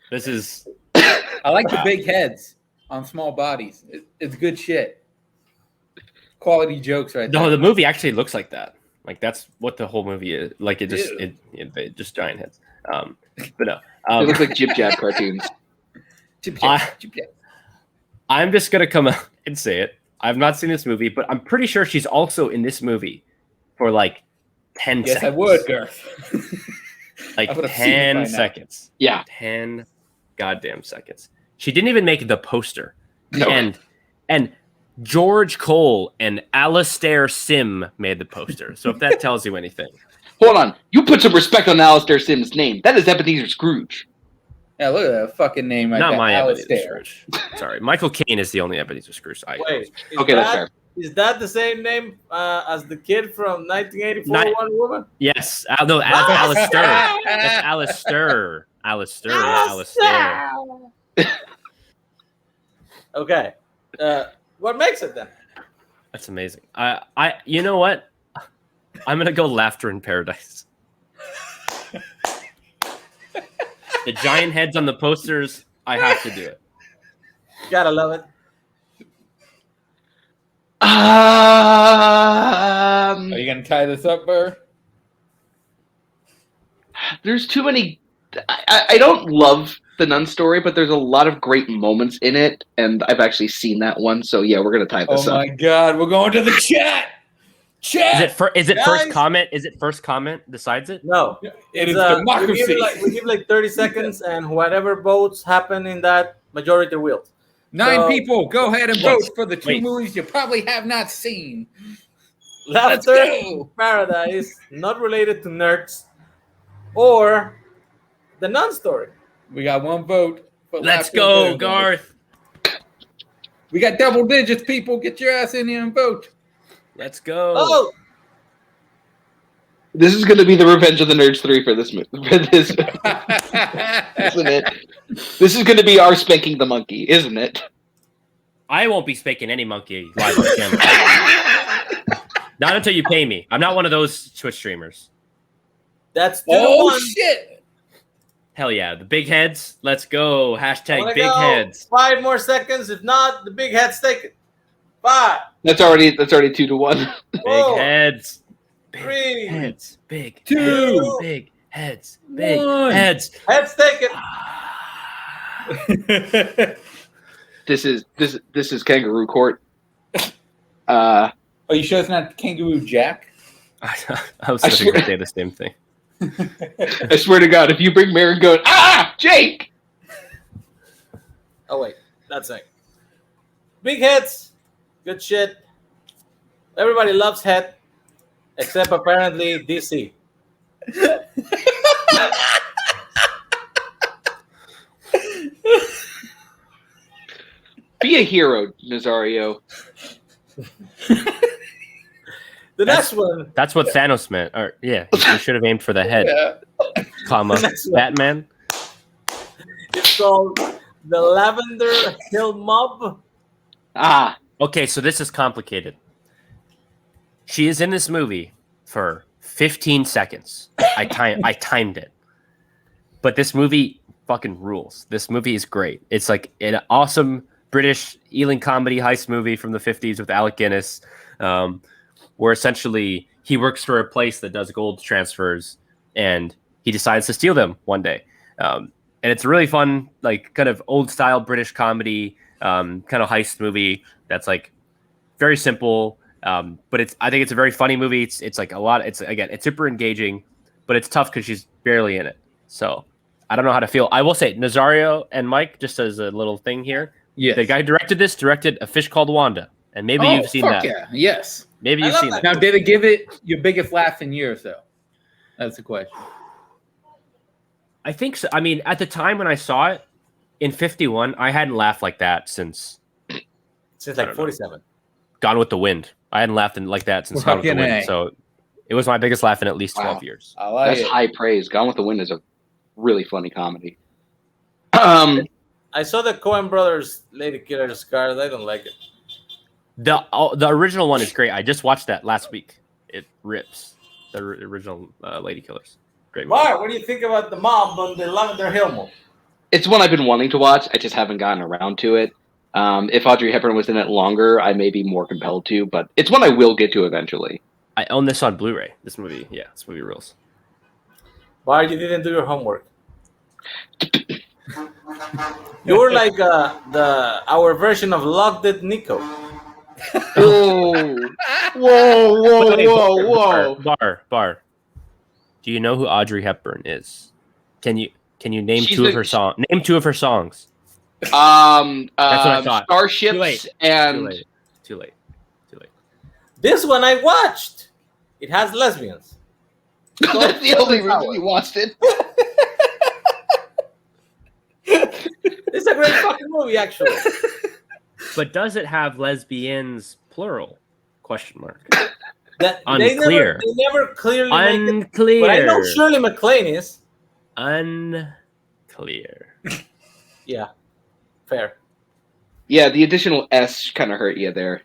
This is I like the big heads on small bodies. It's good shit. Quality jokes right there. no. The movie actually looks like that. That's what the whole movie is. It just giant heads. But no. They look like Jib Jab cartoons. Chip chat, chip chat. I'm just gonna come out and say it. I've not seen this movie, but I'm pretty sure she's also in this movie for 10 Yes, seconds. I would, Garth. Like I would have seen it by 10 now. seconds. Yeah. 10 goddamn seconds. She didn't even make the poster. No. And George Cole and Alastair Sim made the poster. So if that tells you anything. Hold on. You put some respect on Alistair Sim's name. That is Ebenezer Scrooge. Yeah, look at that fucking name right Not there. my Ebenezer Alistair. Scrooge. Sorry. Michael Caine is the only Ebenezer Scrooge. Wait, Okay, that's fair. is that the same name as the kid from 1984 Ni- Wonder Woman? Yes. No, Alistair. That's Alistair. Alistair. Yeah, Alistair. Okay. What makes it then? That's amazing. You know what? I'm gonna go Laughter in Paradise. The giant heads on the posters. I have to do it. Gotta love it. Are you gonna tie this up, Burr? There's too many. I don't love the Nun story, but there's a lot of great moments in it, and I've actually seen that one. So yeah, we're gonna tie this Oh up. my God, we're going to the chat. Chat. Is it Guys. first comment? Is it first comment decides it? No. It is We democracy. give like 30 seconds, and whatever votes happen in that, majority wheels. 9 So- people, go ahead and Wait, vote for the 2 wait. movies you probably have not seen. Laughter go. in Paradise, not related to nerds, or the Nun story. We got 1 vote. For Let's Laughter in go, Paradise. Garth. We got double digits, people. Get your ass in here and vote. Let's go. Oh, This is going to be the Revenge of the Nerds 3 for this movie. Isn't it? This is going to be our spanking the monkey, isn't it? I won't be spanking any monkey live on camera. Not until you pay me. I'm not one of those Twitch streamers. that's 2 Oh, to 1. shit. Hell yeah. The big heads. Let's go. Wanna Hashtag big go? heads. 5 more seconds. If not, the big head's taken. 5, That's already 2 to 1. Big 4, heads. Big 3. heads. Big 2. heads. Big heads. Big 1. heads. Head's taken. This is kangaroo court. Are you sure it's not Kangaroo Jack? I was I going swear- to say the same thing. I swear to God, if you bring Mary going, Jake! Oh wait, that's it. Big heads, good shit. Everybody loves head, except apparently DC. Be a hero, Nazario. The next one, That's what Thanos meant. Or yeah, you should have aimed for the head, Yeah. comma Next one. Batman. it's called the Lavender Hill Mob. Okay, so this is complicated. She is in this movie for 15 seconds. I timed it. But this movie fucking rules. This movie is great. It's like an awesome British Ealing comedy heist movie from the 50s with Alec Guinness, where essentially he works for a place that does gold transfers and he decides to steal them one day. And it's a really fun, like kind of old style British comedy, kind of heist movie that's like very simple. But I think it's a very funny movie. It's like a lot. It's super engaging, but it's tough because she's barely in it. So I don't know how to feel. I will say Nazario and Mike, just as a little thing here. Yes. The guy directed A Fish Called Wanda, and maybe you've seen that. Yeah. Yes. Maybe I you've love seen that. that. Now, did it give it your biggest laugh in years, though? That's the question. I think so. I mean, at the time when I saw it in 51, I hadn't laughed like that since Since I like don't know. 47. Gone with the Wind. I hadn't laughed like that since Gone with the Fucking Wind. A. So it was my biggest laugh in at least 12 Wow. years. I like That's it. high praise. Gone with the Wind is a really funny comedy. I saw the Coen Brothers Lady Killer Scars. I don't like it. The original one is great. I just watched that last week. It rips. The original Lady Killers. Great movie. Mark, what do you think about the mob on the Lavender Hill Mob? It's one I've been wanting to watch. I just haven't gotten around to it. If Audrey Hepburn was in it longer, I may be more compelled to, but it's one I will get to eventually. I own this on Blu-ray. This movie rules. Why you didn't do your homework? You were like our version of Locked It Nico. Oh, whoa, whoa, whoa, whoa. Bar. Do you know who Audrey Hepburn is? Can you name She's two of the- her songs? Name two of her songs. That's what I thought. Starships Too late. and Too late. This one I watched. It has lesbians. that's the only reason you watched it. It's a great fucking movie, actually. But does it have lesbians plural? Question mark. That Unclear. They never clearly make it. Unclear. But I know Shirley MacLaine is. Unclear. Yeah, fair. Yeah, the additional S kind of hurt you there.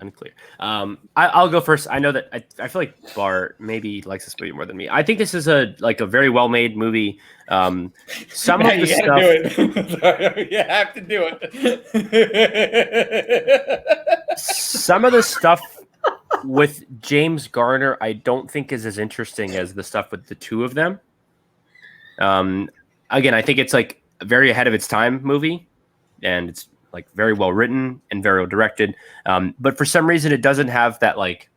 Unclear. I'll go first. I know that I feel like Bart maybe likes this movie more than me. I think this is a very well made movie. Some of the stuff. Do it. Sorry, you have to do it. Some of the stuff with James Garner, I don't think is as interesting as the stuff with the two of them. Again, I think it's like a very ahead of its time movie, and it's like very well written and very well directed. But for some reason, it doesn't have that like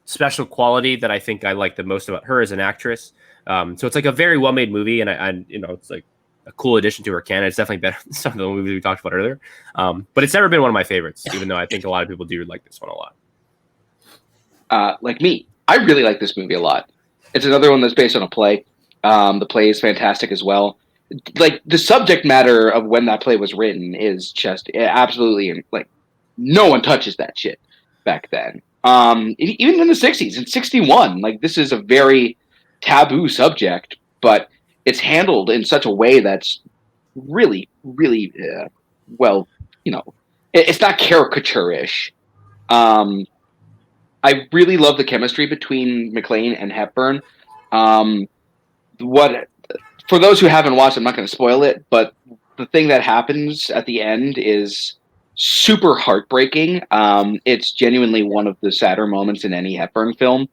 special quality that I think I like the most about her as an actress. So it's like a very well made movie, and I it's like a cool addition to her canon. It's definitely better than some of the movies we talked about earlier. But it's never been one of my favorites, even though I think a lot of people do like this one a lot. Like me, I really like this movie a lot. It's another one that's based on a play. The play is fantastic as well. Like the subject matter of when that play was written is just absolutely like no one touches that shit back then. Even in the 60s, in 61, like this is a very taboo subject, but it's handled in such a way that's really, really well, it's not caricature-ish. I really love the chemistry between MacLaine and Hepburn. For those who haven't watched, I'm not going to spoil it, but the thing that happens at the end is super heartbreaking. It's genuinely one of the sadder moments in any Hepburn film.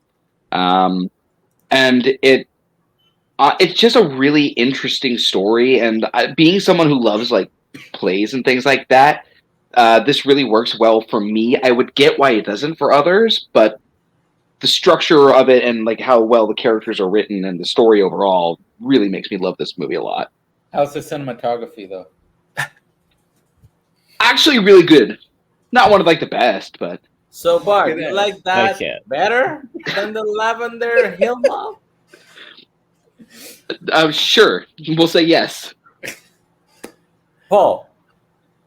And it's just a really interesting story. And being someone who loves like plays and things like that, this really works well for me. I would get why it doesn't for others, but the structure of it and like how well the characters are written and the story overall really makes me love this movie a lot. How's the cinematography though? Actually, really good. Not one of like the best, but So Bart, you like that Okay. better than the Lavender Hill Mob? sure, we'll say yes. Paul.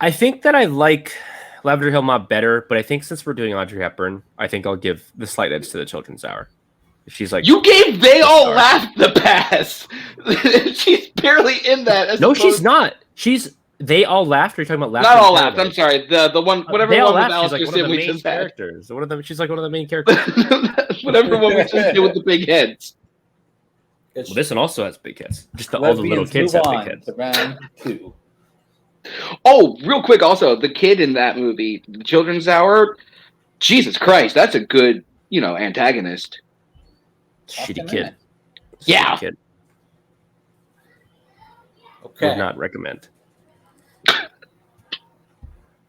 I think that I like Lavender Hill Mob better, but I think since we're doing Audrey Hepburn, I think I'll give the slight edge to the Children's Hour. She's like, You gave They All Laughed the pass. She's barely in that. no, she's not. They All Laughed. Are you talking about Laughter? Not in All Laughed. I'm Paradise? sorry. The one, whatever They All one with Laughed. She's Alistair like one of the Sim we main just had. characters. She's like one of the main characters. Whatever one we just did with the big heads. Well, this one also has big heads. Just all the little kids have big heads. To round 2. Oh, real quick, also the kid in that movie, The Children's Hour. Jesus Christ, that's a good, antagonist. Shitty kid. Yeah. Shitty kid. Okay. Would not recommend.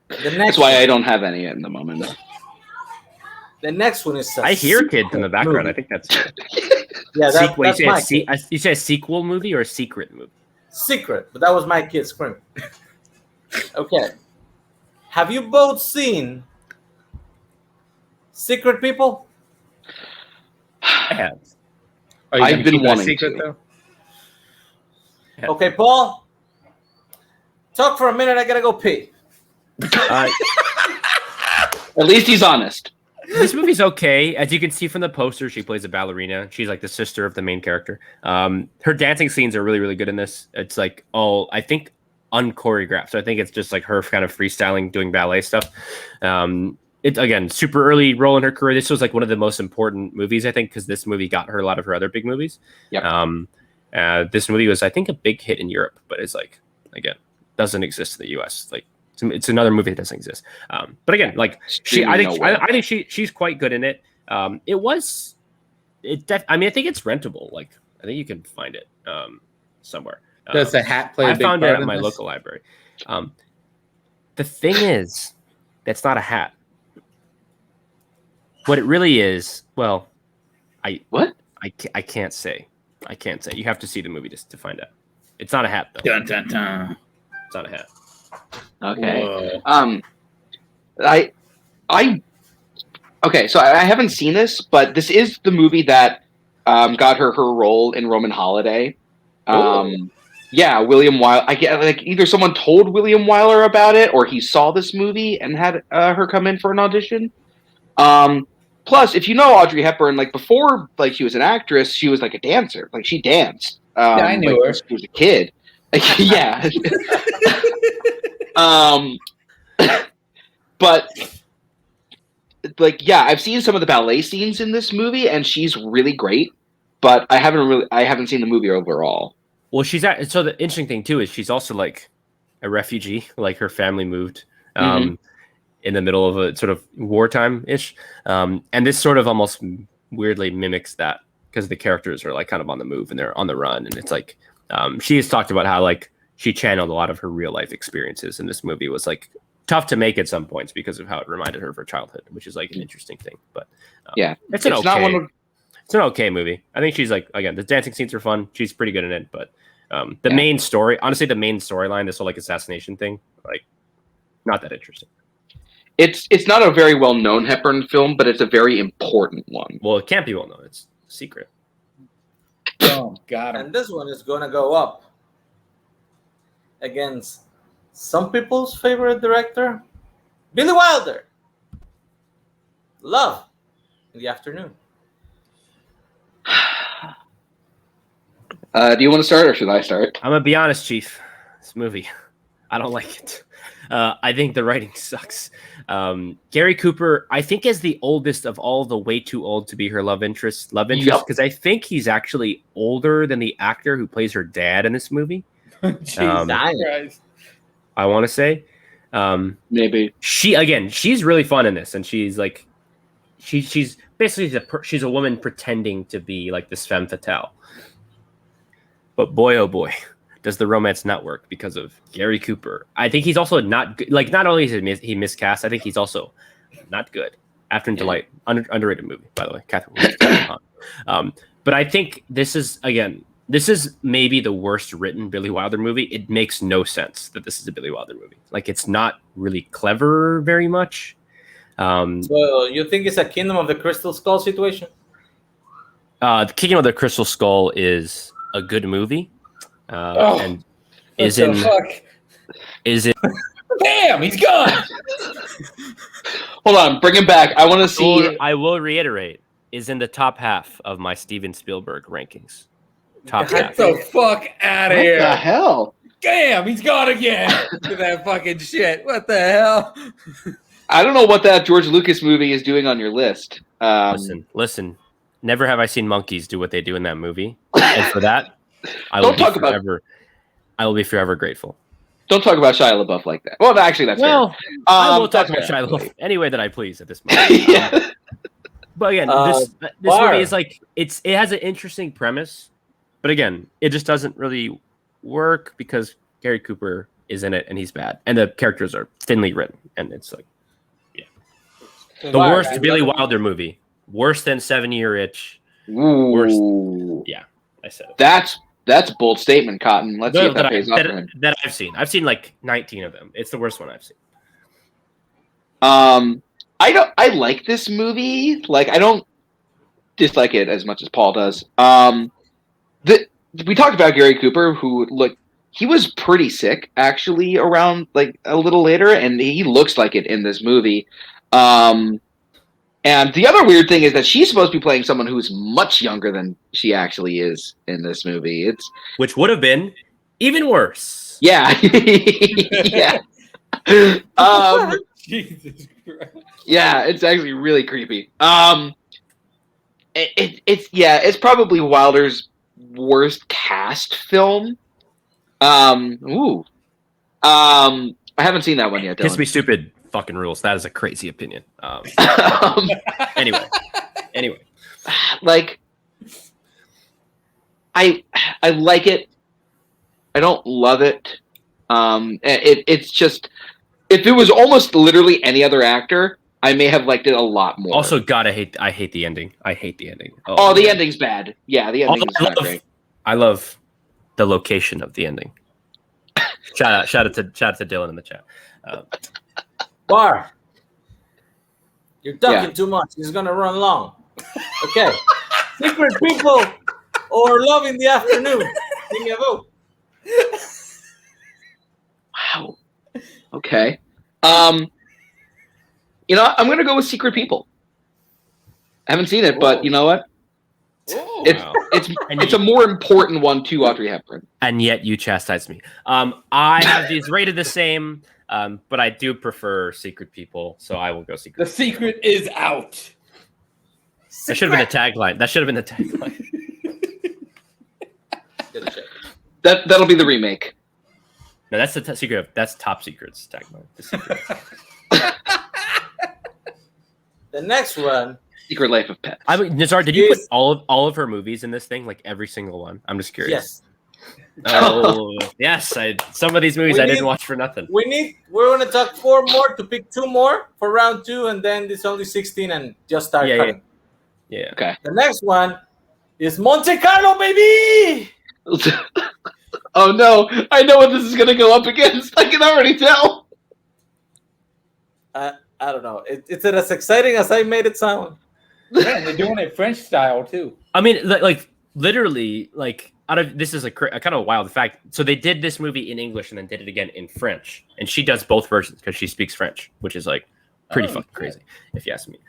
The next That's why I don't have any in the moment. The next one is. I hear kids in the background. I think that's Yeah, that's my kid. you say a sequel movie or a secret movie? Secret, but that was my kid screaming. Okay. Have you both seen Secret People? I have. I've been wanting secret to. though. Okay, Paul. Talk for a minute. I gotta go pee. At least he's honest. This movie's okay. As you can see from the poster, she plays a ballerina. She's like the sister of the main character. Her dancing scenes are really, really good in this. It's like all, I think, unchoreographed. So I think it's just like her kind of freestyling, doing ballet stuff. It's, again, super early role in her career. This was like one of the most important movies, I think, because this movie got her a lot of her other big movies. Yep. This movie was, I think, a big hit in Europe, but it's like, again, doesn't exist in the US. Like, it's another movie that doesn't exist. But again, like I think she's quite good in it. I think it's rentable. Like I think you can find it somewhere. Does the hat play a I big found it part at in my this? local library. The thing is, that's not a hat. What it really is, well, What? I can't say. I can't say. You have to see the movie to find out. It's not a hat though. Dun, dun, dun. It's not a hat. Okay. Whoa. I okay. So I haven't seen this, but this is the movie that got her role in Roman Holiday. Yeah, William Wyler. I get like either someone told William Wyler about it, or he saw this movie and had her come in for an audition. Plus, if you know Audrey Hepburn, like before, like she was an actress, she was like a dancer. Like she danced. Yeah, I knew her. When she was a kid. Yeah. But like, yeah, I've seen some of the ballet scenes in this movie, and she's really great. But I haven't seen the movie overall. Well, so the interesting thing too is she's also like a refugee. Like her family moved in the middle of a sort of wartime ish, and this sort of almost weirdly mimics that because the characters are like kind of on the move and they're on the run, and it's like she has talked about how like she channeled a lot of her real life experiences, and this movie was like tough to make at some points because of how it reminded her of her childhood, which is like an interesting thing. But yeah, it's an okay movie. I think she's like, again, the dancing scenes are fun. She's pretty good in it, but the main story, honestly, the main storyline, this whole like assassination thing, like not that interesting. It's not a very well known Hepburn film, but it's a very important one. Well, it can't be well known. It's a secret. Oh, got him. And this one is gonna go up against some people's favorite director, Billy Wilder. Love in the Afternoon. Do you want to start or should I start? I'm gonna be honest, Chief. This movie, I don't like it. I think the writing sucks. Gary Cooper, I think, is the oldest of all the way too old to be her love interest, because I think he's actually older than the actor who plays her dad in this movie. Jesus. I want to say, Maybe she's really fun in this, and she's like, she's basically she's a woman pretending to be like this femme fatale. But boy, oh boy, does the romance not work because of Gary Cooper. I think he's also not good. Like, not only is he miscast, I think he's also not good. Afternoon Delight, underrated movie, by the way. Catherine. But I think this is maybe the worst written Billy Wilder movie. It makes no sense that this is a Billy Wilder movie. Like, it's not really clever very much. So you think it's a Kingdom of the Crystal Skull situation? The Kingdom of the Crystal Skull is a good movie. And is in. Damn, he's gone. Hold on, bring him back. I want to see. I will reiterate, is in the top half of my Steven Spielberg rankings. Top Get half. the fuck out of What here. the hell? Damn, he's gone again. Look at that fucking shit. What the hell? I don't know what that George Lucas movie is doing on your list. Listen. Never have I seen monkeys do what they do in that movie, and for that, I will be forever grateful. Don't talk about Shia LaBeouf like that. Well, actually, that's fair. I will talk about Shia LaBeouf any way that I please at this moment. Yeah. But again, this movie is like it has an interesting premise, but again, it just doesn't really work because Gary Cooper is in it and he's bad, and the characters are thinly written, and it's like, the worst Billy Wilder movie. Worse than 7 Year Itch. Ooh. Yeah, I said it. That's a bold statement, Cotton. Let's see if that pays off. That I've seen. I've seen like 19 of them. It's the worst one I've seen. I like this movie. Like, I don't dislike it as much as Paul does. We talked about Gary Cooper, who he was pretty sick actually around like a little later, and he looks like it in this movie. And the other weird thing is that she's supposed to be playing someone who's much younger than she actually is in this movie. Which would have been even worse. Yeah. Yeah. Jesus Christ. Yeah, it's actually really creepy. It's probably Wilder's worst cast film. I haven't seen that one yet. Kiss Me Stupid fucking rules. That is a crazy opinion. Anyway, like, I like it. I don't love it. It's just, if it was almost literally any other actor, I may have liked it a lot more. Also, God, I hate the ending. I hate the ending. Oh, the ending's bad. Yeah, the ending is not great. I love the location of the ending. Shout out to Dylan in the chat. Bar, you're talking too much. It's gonna run long. Okay, Secret People or Love in the Afternoon. Give me a vote. Wow. Okay. You know, I'm gonna go with Secret People. I haven't seen it, but you know what? It's a more important one to Audrey Hepburn. And yet you chastise me. I have these rated the same, but I do prefer Secret People, so I will go Secret. The secret is out. That should have been a tagline. That'll be the remake. No, that's the secret. That's Top Secret's tagline. The secret. The next one. Secret Life of Pets. I mean, Nazar, did you put all of her movies in this thing? Like every single one? I'm just curious. Yes. Oh, yes. Some of these movies I didn't watch for nothing. We're going to talk 4 more to pick 2 more for round 2, and then it's only 16 and just start cutting. Yeah. Okay. The next one is Monte Carlo, baby! Oh no, I know what this is going to go up against. I can already tell. I don't know. It's as exciting as I made it sound. Yeah, and they're doing it French style too. I mean, like literally, like this is a kind of wild fact. So they did this movie in English and then did it again in French, and she does both versions because she speaks French, which is like pretty fucking crazy, if you ask me.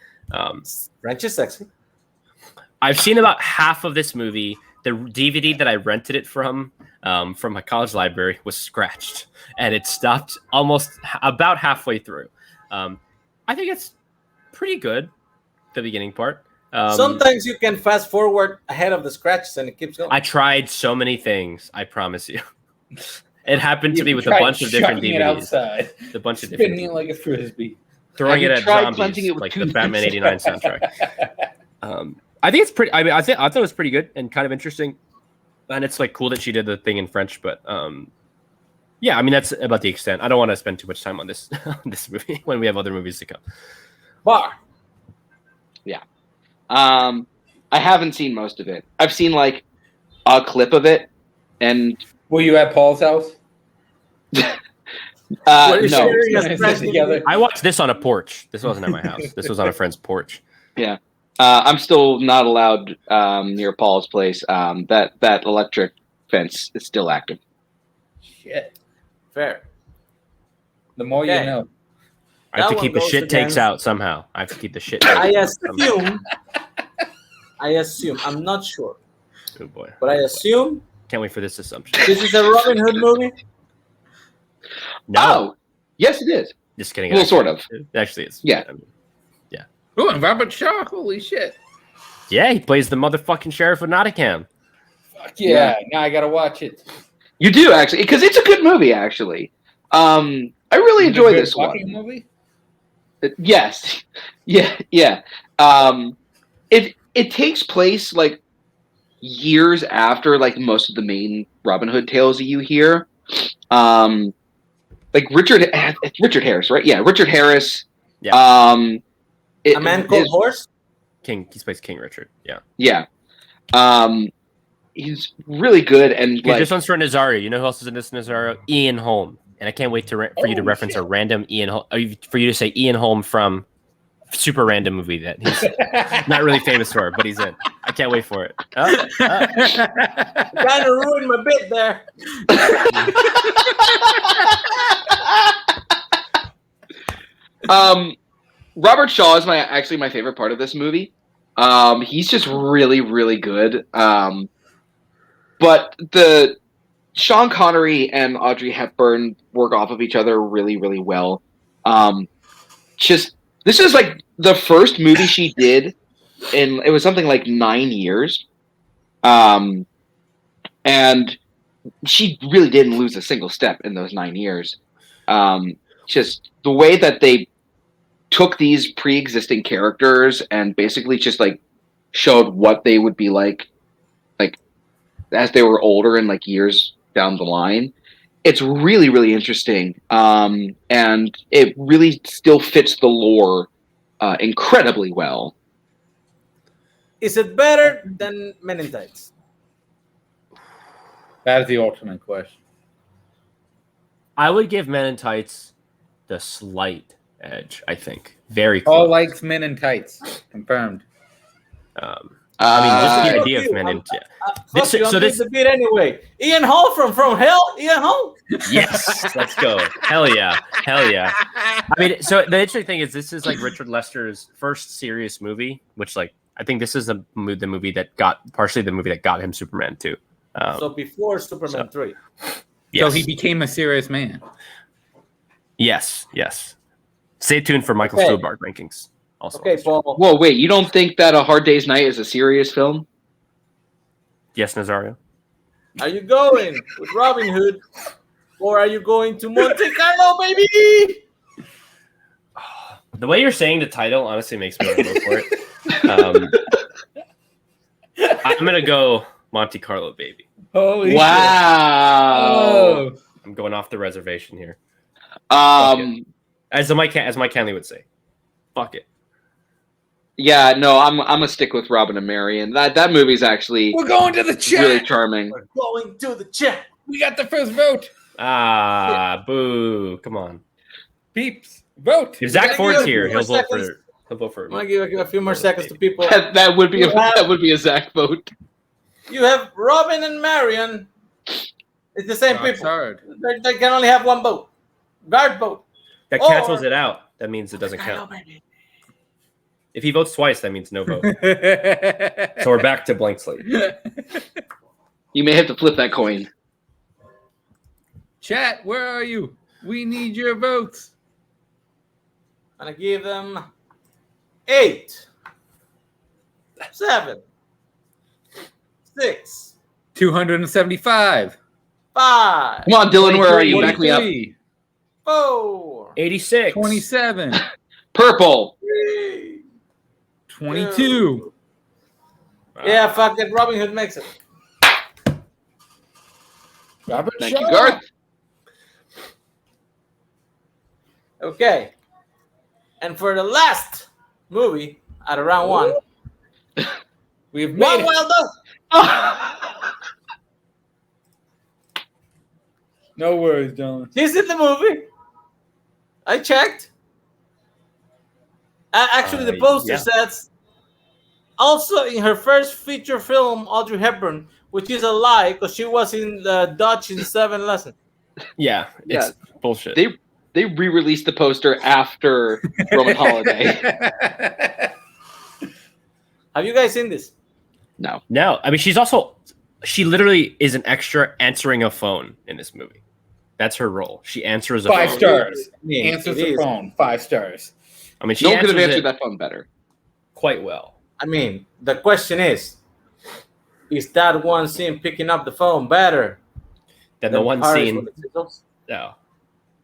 French is sexy. I've seen about half of this movie. The DVD that I rented it from my college library was scratched, and it stopped about halfway through. I think it's pretty good, the beginning part. Sometimes you can fast forward ahead of the scratches and it keeps going. I tried so many things, I promise you. It happened to me with a bunch of different DVDs. It outside, a bunch of different spinning it like a frisbee. Throwing it at zombies, like the Batman '89 soundtrack. I think it's pretty. I mean, I thought it was pretty good and kind of interesting, and it's like cool that she did the thing in French. But yeah, I mean that's about the extent. I don't want to spend too much time on this movie when we have other movies to come. Bar. Yeah. I haven't seen most of it. I've seen like a clip of it, and were you at Paul's house? No. I watched this on a porch. This wasn't at my house. This was on a friend's porch. Yeah. I'm still not allowed near Paul's place. That electric fence is still active. Shit. Fair. The more you know. I have to keep the shit takes out somehow. I have to keep the shit takes I assume. I'm not sure. Oh boy. But I assume. Can't wait for this assumption. This is a Robin Hood movie? No. Oh, yes, it is. Just kidding. Well, sort of. Actually, it's. Yeah. I mean, yeah. Oh, and Robert Shaw. Holy shit. Yeah, he plays the motherfucking sheriff of Nottingham. Fuck yeah. Now I got to watch it. You do, actually, because it's a good movie, actually. I really enjoy this one. Movie? Yes. Yeah. It takes place like years after like most of the main Robin Hood tales that you hear. Like Richard Harris, right? Yeah, Richard Harris. Yeah. A Man Called Horse? King. He plays King Richard. Yeah. Yeah. He's really good, and okay, this one's for Nazario. You know who else is in this, Nazario? Ian Holm. And I can't wait for you to reference a random Ian Holm. For you to say Ian Holm from super random movie that he's not really famous for, but he's in. I can't wait for it. Kind of ruined my bit there. Robert Shaw is actually my favorite part of this movie. He's just really, really good. But the Sean Connery and Audrey Hepburn work off of each other really, really well. This is like the first movie she did in, it was something like 9 years. And she really didn't lose a single step in those 9 years. Just the way that they took these pre-existing characters and basically just like showed what they would be like as they were older and like years down the line. It's really, really interesting. And it really still fits the lore incredibly well. Is it better than Men in Tights? That is the ultimate question. I would give Men in Tights the slight edge, I think. Very Paul close. likes Men in Tights. Confirmed. I mean, just the Fuck idea you, of Men in Fuck you, I'm this the beat anyway. Ian Hall from Hell? Ian Hall? Yes, let's go. Hell yeah. I mean, so the interesting thing is this is like Richard Lester's first serious movie, which like I think this is the movie that partially the movie that got him Superman 2. So before Superman 3. Yes. So he became a serious man. Yes. Stay tuned for Michael Stuhlbarg rankings. Also, Okay, Paul. Whoa, wait! You don't think that A Hard Day's Night is a serious film? Yes, Nazario. Are you going with Robin Hood, or are you going to Monte Carlo, baby? The way you're saying the title honestly makes me want to go for it. I'm gonna go Monte Carlo, baby. Holy Wow! shit. I'm going off the reservation here. As As Mike Hanley would say, fuck it. yeah, no, I'm gonna stick with Robin and Marion. That movie's actually We're going to the chat. really charming. We're going to the chat. We got the first vote. Boo! Come on. Peeps, vote. If Zach Thank Ford's you. here, he'll vote Seconds. for. He'll vote for. I'm gonna give a few more seconds to people. That would be a Zach vote. You have Robin and Marion. It's the same Rock's people. hard. They can only have one vote. Guard vote. That Or- cancels it out. That means it doesn't count. If he votes twice, that means no vote. So we're back to blank slate. You may have to flip that coin. Chat, where are you? We need your votes. I'm gonna give them 8, 7, 6, 275. 5, Come on, Dylan, where are you? Back me up. 23, 4, 86. 27, Purple. 3. 22. Yeah, fuck it. Robin Hood makes it. Robert Thank you, Shaw. Garth. Okay. And for the last movie out of round one, We've One made it. Wild Dog. No worries, Dylan. She's in the movie. I checked. Actually, the poster yeah. says also in her first feature film, Audrey Hepburn, which is a lie because she was in the Dutch in 7 Lessons. Yeah, it's bullshit. They re-released the poster after Roman Holiday. Have you guys seen this? No. No, I mean she literally is an extra answering a phone in this movie. That's her role. She answers a 5 phone. stars. Yeah, Answers it the is. phone. 5 stars. I mean, she No one could answers have answered it that phone better. quite well. I mean, the question is that one scene picking up the phone better Then the than one Paris scene. with the scissors? No.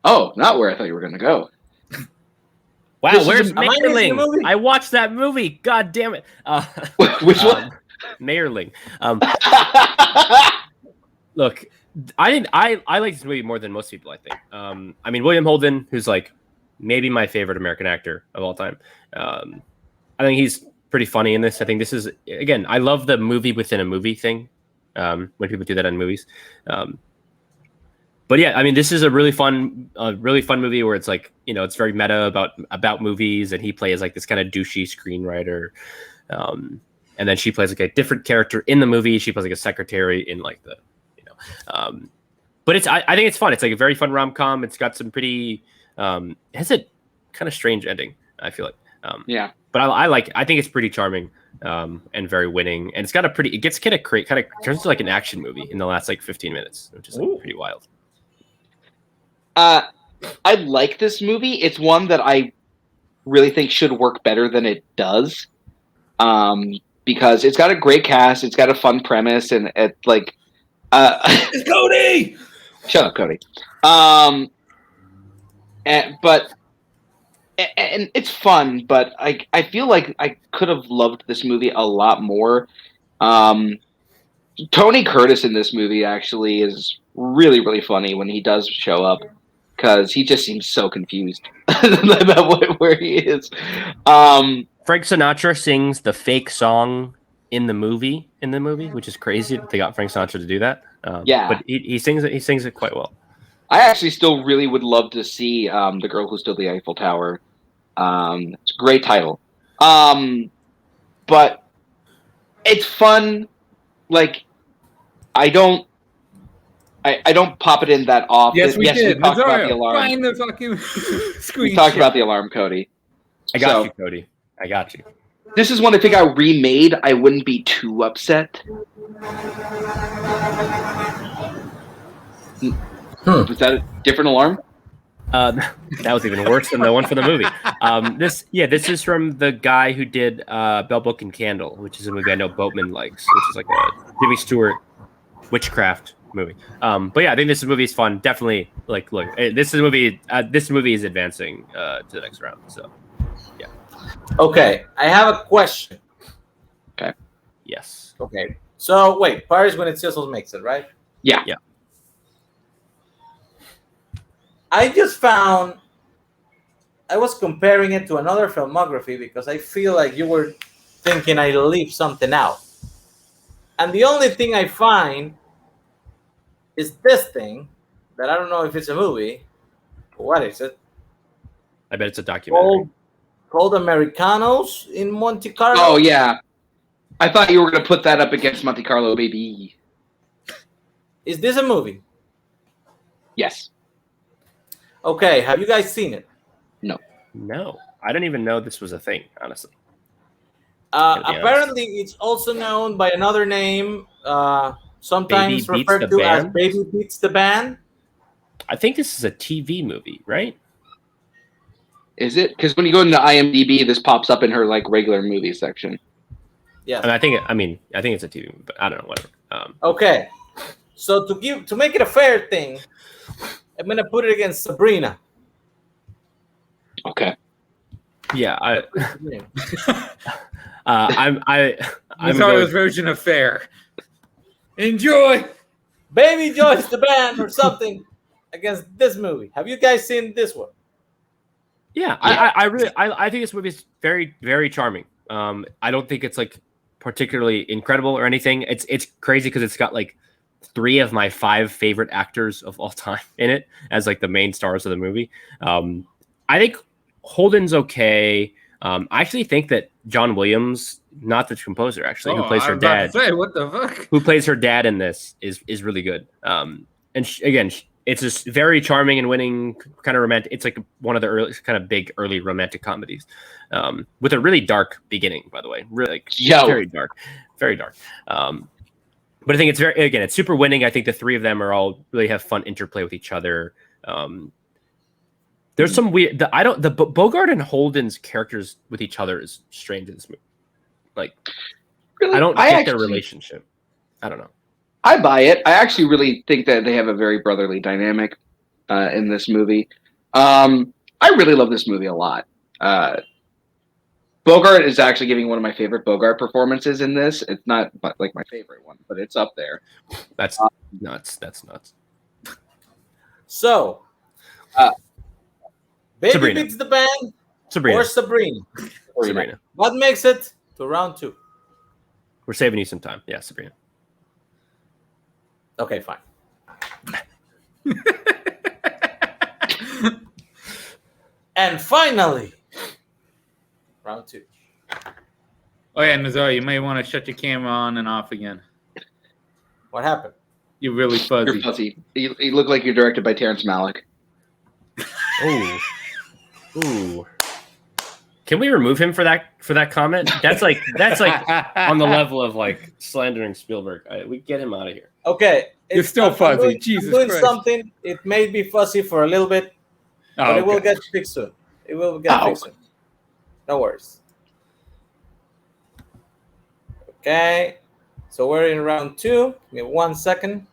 Oh, not where I thought you were going to go. Wow, This is where's am I missing a Mayerling? movie? I watched that movie. God damn it. Which one? Mayerling. Look, I like this movie more than most people, I think. I mean, William Holden, who's like maybe my favorite American actor of all time. I think he's pretty funny in this. I think this is, again, I love the movie within a movie thing when people do that in movies. But yeah, I mean, this is a really fun movie where it's like, you know, it's very meta about movies, and he plays like this kind of douchey screenwriter. And then she plays like a different character in the movie. She plays like a secretary in like the, you know, but I think it's fun. It's like a very fun rom-com. It's got some pretty, it has a kind of strange ending, I feel like. Yeah. But I think it's pretty charming and very winning. And it's got it gets kind of turns into like an action movie in the last like 15 minutes, which is like pretty wild. I like this movie. It's one that I really think should work better than it does. Because it's got a great cast, it's got a fun premise, and it like It's Cody! Shut up, Cody. And it's fun, but I feel like I could have loved this movie a lot more. Tony Curtis in this movie actually is really, really funny when he does show up. because he just seems so confused about where he is. Frank Sinatra sings the fake song in the movie, which is crazy that they got Frank Sinatra to do that. Yeah. But he sings it. He sings it quite well. I actually still really would love to see The Girl Who Stood the Eiffel Tower. It's a great title. But it's fun. Like, I don't pop it in that often. Yes, we did. We talked about the Nazario, alarm. find the fucking screen. We talked about the alarm, Cody. I got you, Cody. I got you. This is one I think I remade. I wouldn't be too upset. Is that a different alarm? That was even worse than the one for the movie. This is from the guy who did Bell Book and Candle, which is a movie I know Boatman likes, which is like a Jimmy Stewart witchcraft movie. But yeah, I think this movie is fun. Definitely, like, look, this is a movie. This movie is advancing to the next round. So, yeah. Okay, I have a question. Okay. Yes. Okay. So wait, Paris when it sizzles makes it, right? Yeah. Yeah. I just found I was comparing it to another filmography because I feel like you were thinking I leave something out. And the only thing I find is this thing that I don't know if it's a movie. What is it? I bet it's a documentary. Called Americanos in Monte Carlo. Oh yeah. I thought you were going to put that up against Monte Carlo, baby. Is this a movie? Yes. Okay, have you guys seen it? No, I didn't even know this was a thing, honestly. Apparently, it's also known by another name, sometimes Baby Beats referred the to as Band? Baby Beats the Band. I think this is a TV movie, right? Is it? Because when you go into IMDb, this pops up in her like regular movie section. Yes. And I think it's a TV movie, but I don't know, whatever. Okay, so to make it a fair thing, I'm gonna put it against Sabrina. Okay. Yeah, I'm Nazario's going, version of fair. Enjoy. Baby Joyce the Band or something against this movie. Have you guys seen this one? yeah. I think this movie is very, very charming. I don't think it's like particularly incredible or anything. It's crazy because it's got like 3 of my 5 favorite actors of all time in it as like the main stars of the movie. I think Holden's okay. I actually think that John Williams, not the composer, actually, who plays her dad, What the fuck? who plays her dad in this, is really good. And it's just very charming and winning, kind of romantic. It's like one of the early, kind of big early romantic comedies, with a really dark beginning, by the way. Really, like, very dark, very dark. But I think it's it's super winning. I think the 3 of them are all really have fun interplay with each other. There's some weird. The Bogart and Holden's characters with each other is strange in this movie. Like, really? I don't get their relationship. I don't know. I buy it. I actually really think that they have a very brotherly dynamic in this movie. I really love this movie a lot. Bogart is actually giving one of my favorite Bogart performances in this. It's not like my favorite one, but it's up there. That's nuts. That's nuts. So, Baby Sabrina. Beats the Band Sabrina. or Sabrina? Sabrina. What makes it to round 2? We're saving you some time. Yeah, Sabrina. Okay, fine. And finally, round 2. Oh yeah, Nazario, you may want to shut your camera on and off again. What happened? You're really fuzzy. You're fuzzy. You look like you're directed by Terrence Malick. Ooh. Can we remove him for that comment? That's like on the level of like slandering Spielberg. We get him out of here. Okay. You're still fuzzy. Jesus I'm doing Christ. something. It may be fuzzy for a little bit, but it will get fixed soon. It will get fixed soon. No worries. Okay. So we're in round 2. Give me 1 second.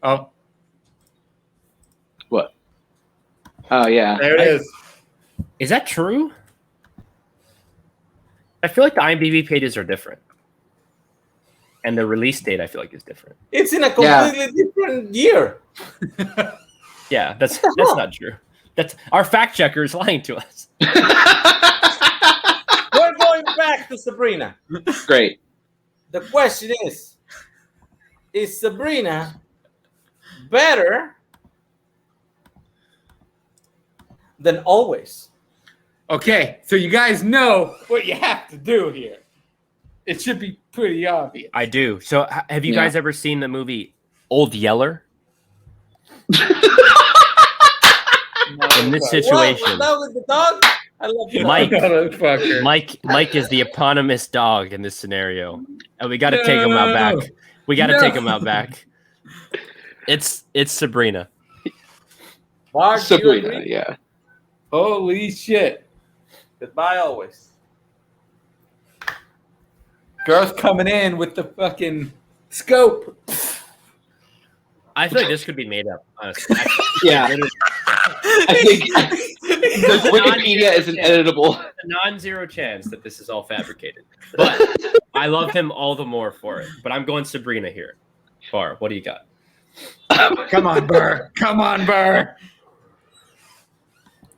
Oh. What? Oh yeah. There it is. Is that true? I feel like the IMDb pages are different. and the release date I feel like is different. It's in a completely different year. Yeah, that's not true. That's our fact checker is lying to us. We're going back to Sabrina. Great. The question is Sabrina better than Always? Okay, so you guys know what you have to do here. It should be pretty obvious. I do. So have you guys ever seen the movie Old Yeller? In this situation, What with the dog? I love you. Mike is the eponymous dog in this scenario, and we got to take him out back. We got to take him out back. It's Sabrina. Mark, Sabrina, yeah. Holy shit. Goodbye, Always. Girls coming in with the fucking scope. I feel like this could be made up. Honestly. Yeah. I think the Wikipedia isn't editable. A non-zero chance that this is all fabricated. But I love him all the more for it. But I'm going Sabrina here. Bar, what do you got? Come on, Burr. Come on, Burr.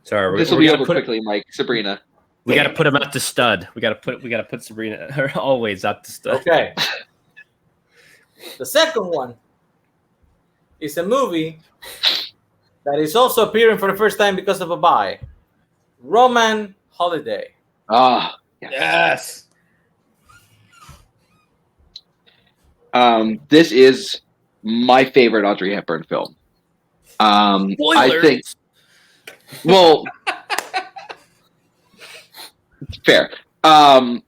Sorry, this will be over quickly, Mike. Sabrina. We got to put him out to stud. We got to put Sabrina Always out to stud. Okay. The second one is a movie that is also appearing for the first time because of a buy. Roman Holiday. Ah, yes. This is my favorite Audrey Hepburn film. I think. Well, fair. The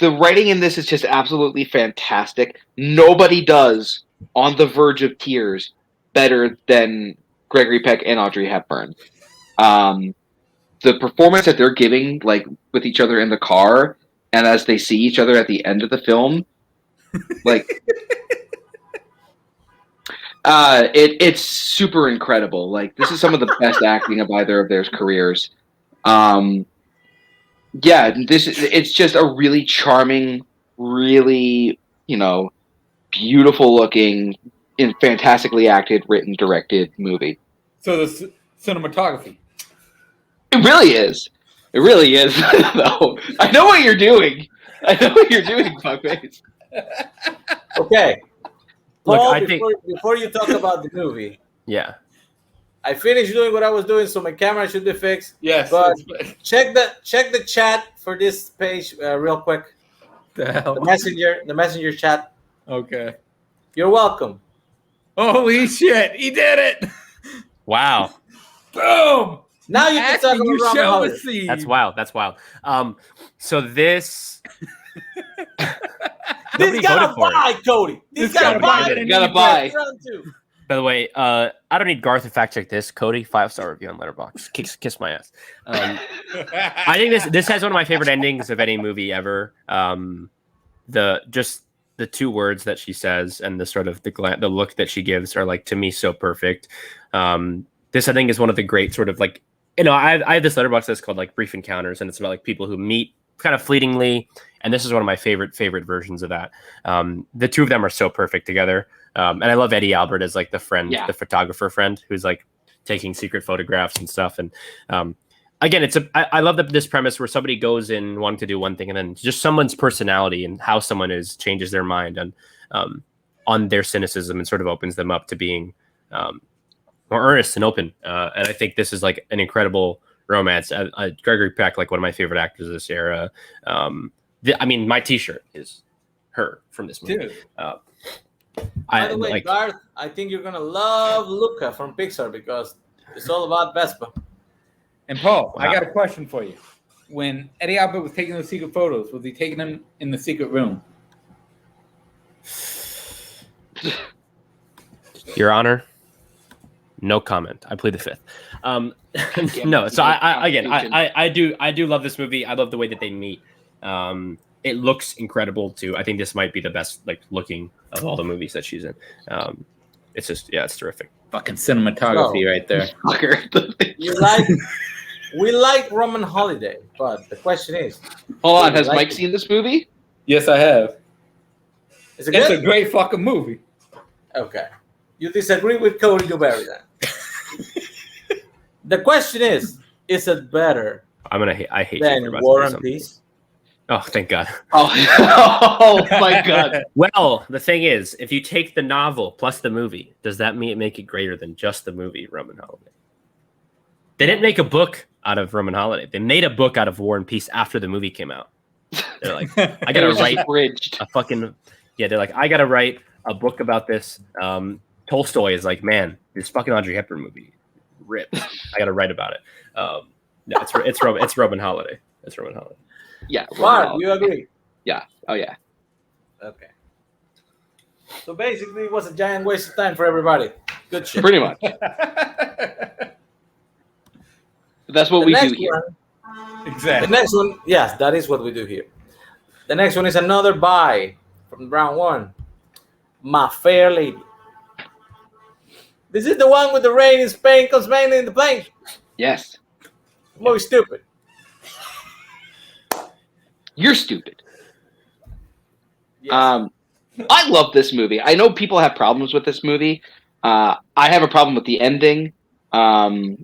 writing in this is just absolutely fantastic. Nobody does On the Verge of Tears better than Gregory Peck and Audrey Hepburn. The performance that they're giving, like with each other in the car, and as they see each other at the end of the film, like it's super incredible. Like, this is some of the best acting of either of their careers. It's just a really charming, really, beautiful looking, and fantastically acted, written, directed movie. So the cinematography. It really is. It really is. No, I know what you're doing. Fuckface. Okay. Look, Paul, I think before you talk about the movie, yeah, I finished doing what I was doing, so my camera should be fixed. Yes, but check the chat for this page real quick. The messenger chat. Okay. You're welcome. Holy shit! He did it! Wow. Boom! Now you can talk about Roman Holiday. That's wild. That's wild. So this. This gotta buy, Cody. This gotta buy. Gotta buy. By the way, I don't need Garth to fact check this. Cody, 5-star review on Letterboxd. Kiss my ass. I think this has one of my favorite endings of any movie ever. The two words that she says and the sort of the look that she gives are, like, to me, so perfect. This, I think, is one of the great sort of, like, I have this Letterboxd that's called, like, Brief Encounters, and it's about, like, people who meet kind of fleetingly, and this is one of my favorite versions of that. The two of them are so perfect together, and I love Eddie Albert as, like, the friend, the photographer friend who's, like, taking secret photographs and stuff. And again, I love this premise where somebody goes in wanting to do one thing, and then just someone's personality and how someone is changes their mind on their cynicism and sort of opens them up to being more earnest and open. And I think this is, like, an incredible romance. Gregory Peck, like, one of my favorite actors of this era. My T-shirt is her from this movie. By the way, Garth, I think you're gonna love Luca from Pixar because it's all about Vespa. And Paul, I got a question for you. When Eddie Albert was taking those secret photos, was he taking them in the secret room? Your Honor, no comment. I plead the fifth. No, so I do love this movie. I love the way that they meet. It looks incredible too. I think this might be the best, like, looking of all the movies that she's in. It's just, it's terrific. Fucking cinematography right there. We like Roman Holiday, but the question is, hold on, has Mike seen this movie? Yes, I have. Is it It's good? a great fucking movie. Okay. You disagree with Cody Newberry then? The question is it better I hate you if you're than about War to say and something. Peace? Oh, thank God. Oh, oh my God. Well, the thing is, if you take the novel plus the movie, does that make it greater than just the movie Roman Holiday? They didn't make a book out of Roman Holiday. They made a book out of War and Peace after the movie came out. They're like, I It gotta was just write bridged. a fucking They're like, I gotta write a book about this. Tolstoy is like, man, this fucking Audrey Hepburn movie rips. I gotta write about it. No, it's Roman Holiday. It's Roman Holiday. Yeah. Mark, you agree? Yeah. Oh yeah. Okay. So basically, it was a giant waste of time for everybody. Good shit. Pretty much. That's what The we do next here. one, the Exactly. next one, yes, that is what we do here. The next one is another buy from round one. My Fair Lady. This is the one with the rain in Spain comes mainly in the plane. Yes. Movie stupid. You're stupid. Yes. I love this movie. I know people have problems with this movie. I have a problem with the ending. Neither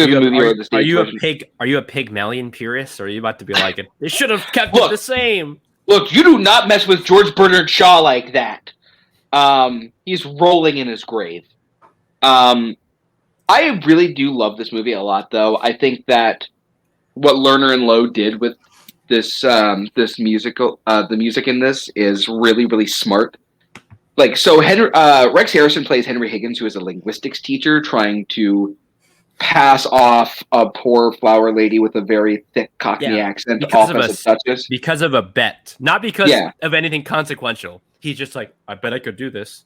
the movie or the stage version. Are you a Pygmalion purist, or are you about to be like it? They should have kept Look. it the same. Look, you do not mess with George Bernard Shaw like that. He's rolling in his grave. I really do love this movie a lot, though. I think that what Lerner and Lowe did with this this musical, the music in this is really, really smart. Like, so Rex Harrison plays Henry Higgins, who is a linguistics teacher trying to pass off a poor flower lady with a very thick Cockney accent off as a duchess. Because of a bet, not because Yeah. of anything consequential. He's just like, I bet I could do this.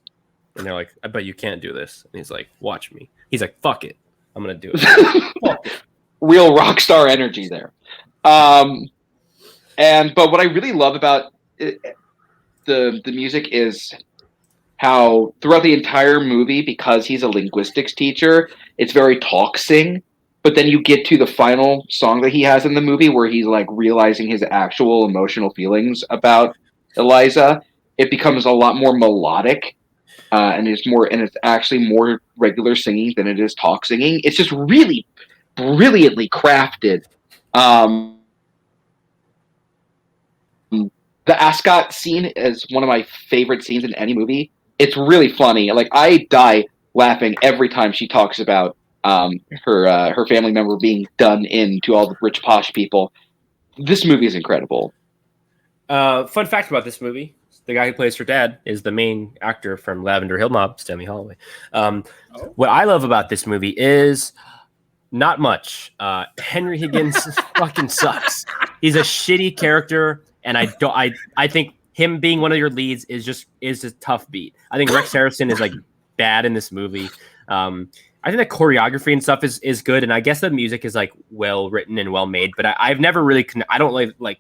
And they're like, I bet you can't do this. And he's like, watch me. He's like, fuck it. I'm going to do it. Real rock star energy there. But what I really love about the music is how throughout the entire movie, because he's a linguistics teacher, it's very talk sing. But then you get to the final song that he has in the movie where he's like realizing his actual emotional feelings about Eliza. It becomes a lot more melodic, and it's actually more regular singing than it is talk singing. It's just really brilliantly crafted. The Ascot scene is one of my favorite scenes in any movie. It's really funny. Like, I die laughing every time she talks about her family member being done in to all the rich posh people. This movie is incredible. Fun fact about this movie: the guy who plays her dad is the main actor from Lavender Hill Mob, Stanley Holloway. What I love about this movie is not much. Henry Higgins fucking sucks. He's a shitty character, and I think him being one of your leads is a tough beat. I think Rex Harrison is like bad in this movie. I think the choreography and stuff is good, and I guess the music is like well written and well made. But I've never really I don't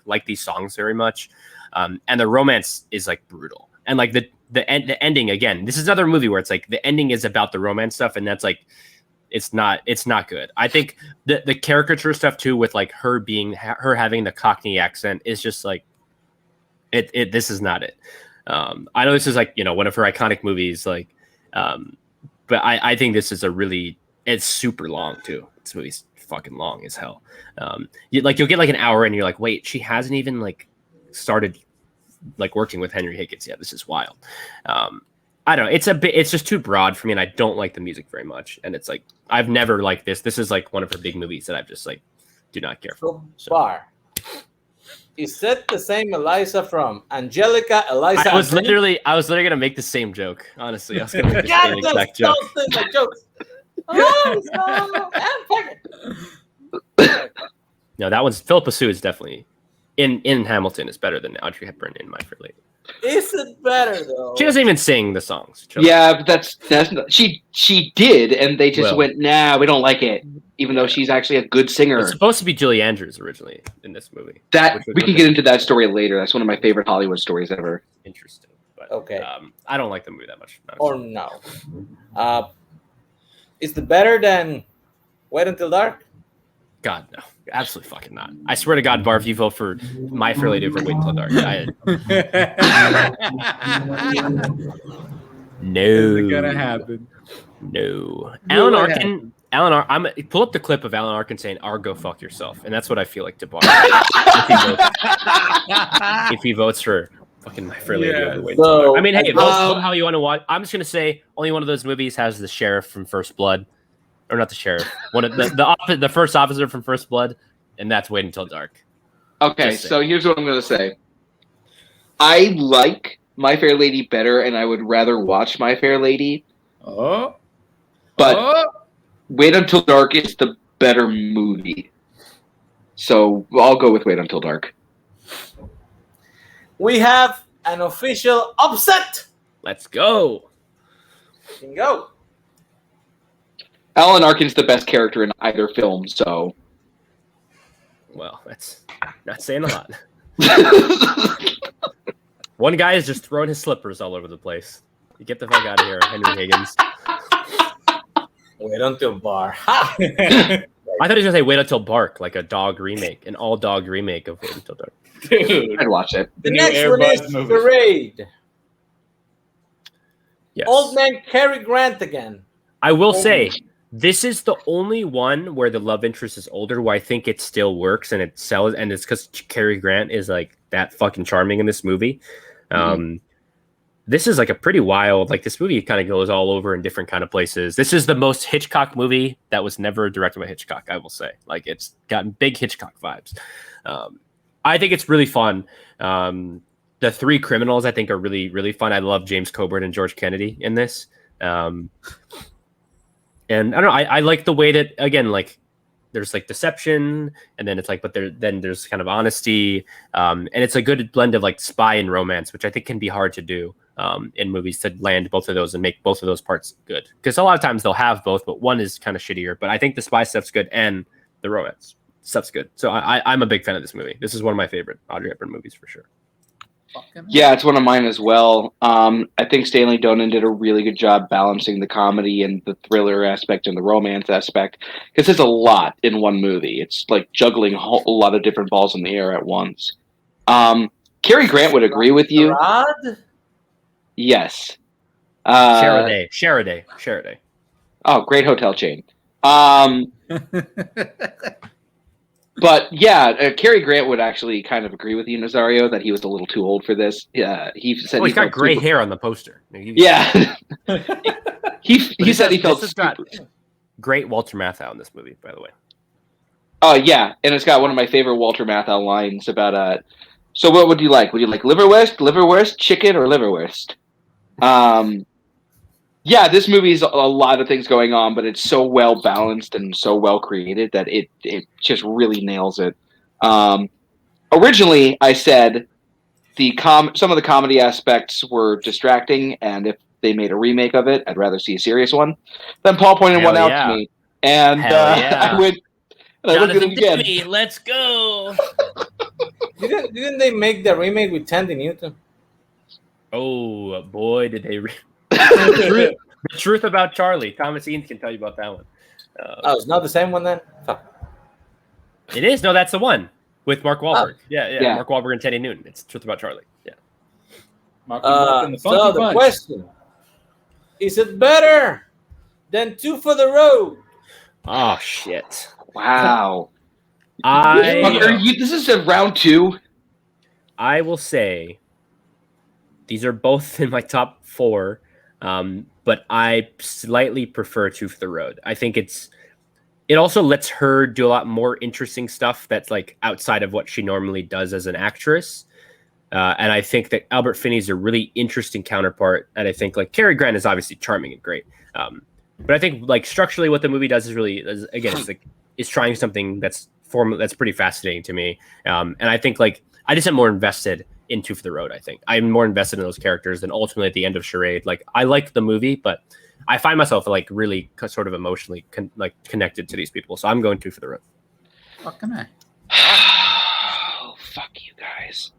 like these songs very much, and the romance is like brutal. And like the ending again. This is another movie where it's like the ending is about the romance stuff, and that's like it's not good. I think the caricature stuff too, with like her having the Cockney accent is just like this is not it. I know this is like, you know, one of her iconic movies, like, but I think this is it's super long too. This movie's fucking long as hell. You'll get like an hour and you're like, wait, she hasn't even like started like working with Henry Higgins yet. This is wild. I don't know. It's just too broad for me, and I don't like the music very much. And it's like, I've never liked this. This is like one of her big movies that I've just like do not care for. So far. Is that the same Eliza from Angelica? Eliza? I was literally gonna make the same joke. Honestly, I was gonna make the same exact joke. Like jokes. No, that one's Philippa Sue is definitely in Hamilton is better than Audrey Hepburn in My Fair Lady. Is it better though? She doesn't even sing the songs. Yeah, but that's not, she did, and they just went, nah, we don't like it, even though she's actually a good singer. It's supposed to be Julie Andrews originally in this movie. That we can get into that story later. That's one of my favorite Hollywood stories ever. Interesting, but okay. I don't like the movie that much. Or no. Is it better than Wait Until Dark? God, no. Absolutely fucking not. I swear to God, Bar, if you vote for My Fair Lady over Wait Until Dark, no. Isn't gonna happen. No. Will Alan it Arkin. happen? I'm pull up the clip of Alan Arkin saying, "Go fuck yourself," and that's what I feel like to Bar. If he votes for fucking My Fair Lady over Wait Until So, Dark. I mean, hey, vote how you want to watch. I'm just gonna say only one of those movies has the sheriff from First Blood, or not the sheriff, one of the first officer from First Blood, and that's Wait Until Dark. Okay, so here's what I'm going to say. I like My Fair Lady better, and I would rather watch My Fair Lady. But Wait Until Dark is the better movie. So I'll go with Wait Until Dark. we have an official upset. Let's go. You can go. Alan Arkin's the best character in either film, so. Well, that's not saying a lot. One guy is just throwing his slippers all over the place. You get the fuck out of here, Henry Higgins. Wait until Bar. Ha! I thought he was going to say Wait Until Bark, like a dog remake, an all-dog remake of Wait Until Dark. Dude. I'd watch it. The new next Air one Bud is movie. The Raid. Yes. Old man Cary Grant again. I will say, this is the only one where the love interest is older, where I think it still works and it sells, and it's because Cary Grant is like that fucking charming in this movie. This is like a pretty wild, like this movie kind of goes all over in different kind of places. This is the most Hitchcock movie that was never directed by Hitchcock, I will say. Like it's gotten big Hitchcock vibes. I think it's really fun. The three criminals I think are really, really fun. I love James Coburn and George Kennedy in this. And I don't know, I like the way that, again, like there's like deception and then it's like, but then there's kind of honesty. And it's a good blend of like spy and romance, which I think can be hard to do in movies, to land both of those and make both of those parts good. Because a lot of times they'll have both, but one is kind of shittier. But I think the spy stuff's good and the romance stuff's good. So I'm a big fan of this movie. This is one of my favorite Audrey Hepburn movies for sure. Yeah, it's one of mine as well. I think Stanley Donen did a really good job balancing the comedy and the thriller aspect and the romance aspect, because there's a lot in one movie. It's like juggling a lot of different balls in the air at once. Cary Grant would agree with you. Rod? Yes. Sheraday. Oh, great hotel chain. But yeah, Cary Grant would actually kind of agree with you, Nazario, that he was a little too old for this. Yeah, he said he's got gray hair on the poster. Yeah, he said he felt stupid. Great Walter Matthau in this movie, by the way. Oh yeah, and it's got one of my favorite Walter Matthau lines about so what would you like? Would you like liverwurst, chicken, or liverwurst? Yeah, this movie's a lot of things going on, but it's so well balanced and so well created that it just really nails it. Originally, I said some of the comedy aspects were distracting, and if they made a remake of it, I'd rather see a serious one. Then Paul pointed one out to me, and I went and I looked at it again. Demi, let's go. Didn't they make the remake with Tandy Newton? Oh boy, did they! The truth about Charlie. Thomas Eanes can tell you about that one. It's not the same one then? Fuck. It is. No, that's the one with Mark Wahlberg. Oh. Yeah. Mark Wahlberg and Teddy Newton. It's Truth About Charlie. Yeah. So the question, is it better than Two for the Road? Oh, shit. Wow. This is round 2? I will say these are both in my top 4. But I slightly prefer Two for the Road. I think it also lets her do a lot more interesting stuff that's like outside of what she normally does as an actress. And I think that Albert Finney's a really interesting counterpart. And I think like Cary Grant is obviously charming and great. But I think like structurally what the movie does is trying something that's pretty fascinating to me. And I think like I just am more invested in Two for the Road. I think I'm more invested in those characters than ultimately at the end of Charade. Like I like the movie, but I find myself like really sort of emotionally connected to these people. So I'm going Two for the Road. Fucking A. Oh, fuck you guys.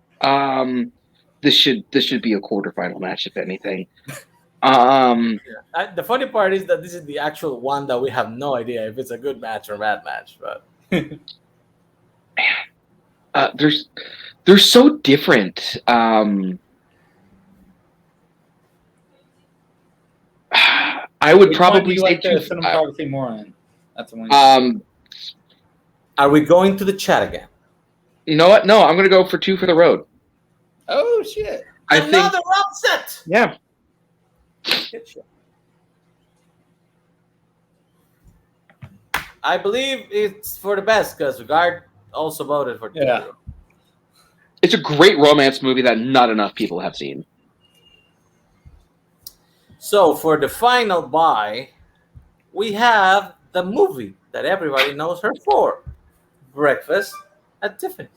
This should be a quarterfinal match, if anything. The funny part is that this is the actual one that we have no idea if it's a good match or bad match. But They're so different. I would Which probably one do you say like the cinematography more on? That's the one. Are we going to the chat again? You know what? No, I'm gonna go for 2 for the road. Oh shit! Another upset. Yeah. I believe it's for the best because Guard also voted for 2. Yeah. It's a great romance movie that not enough people have seen. So for the final buy, we have the movie that everybody knows her for, Breakfast at Tiffany's.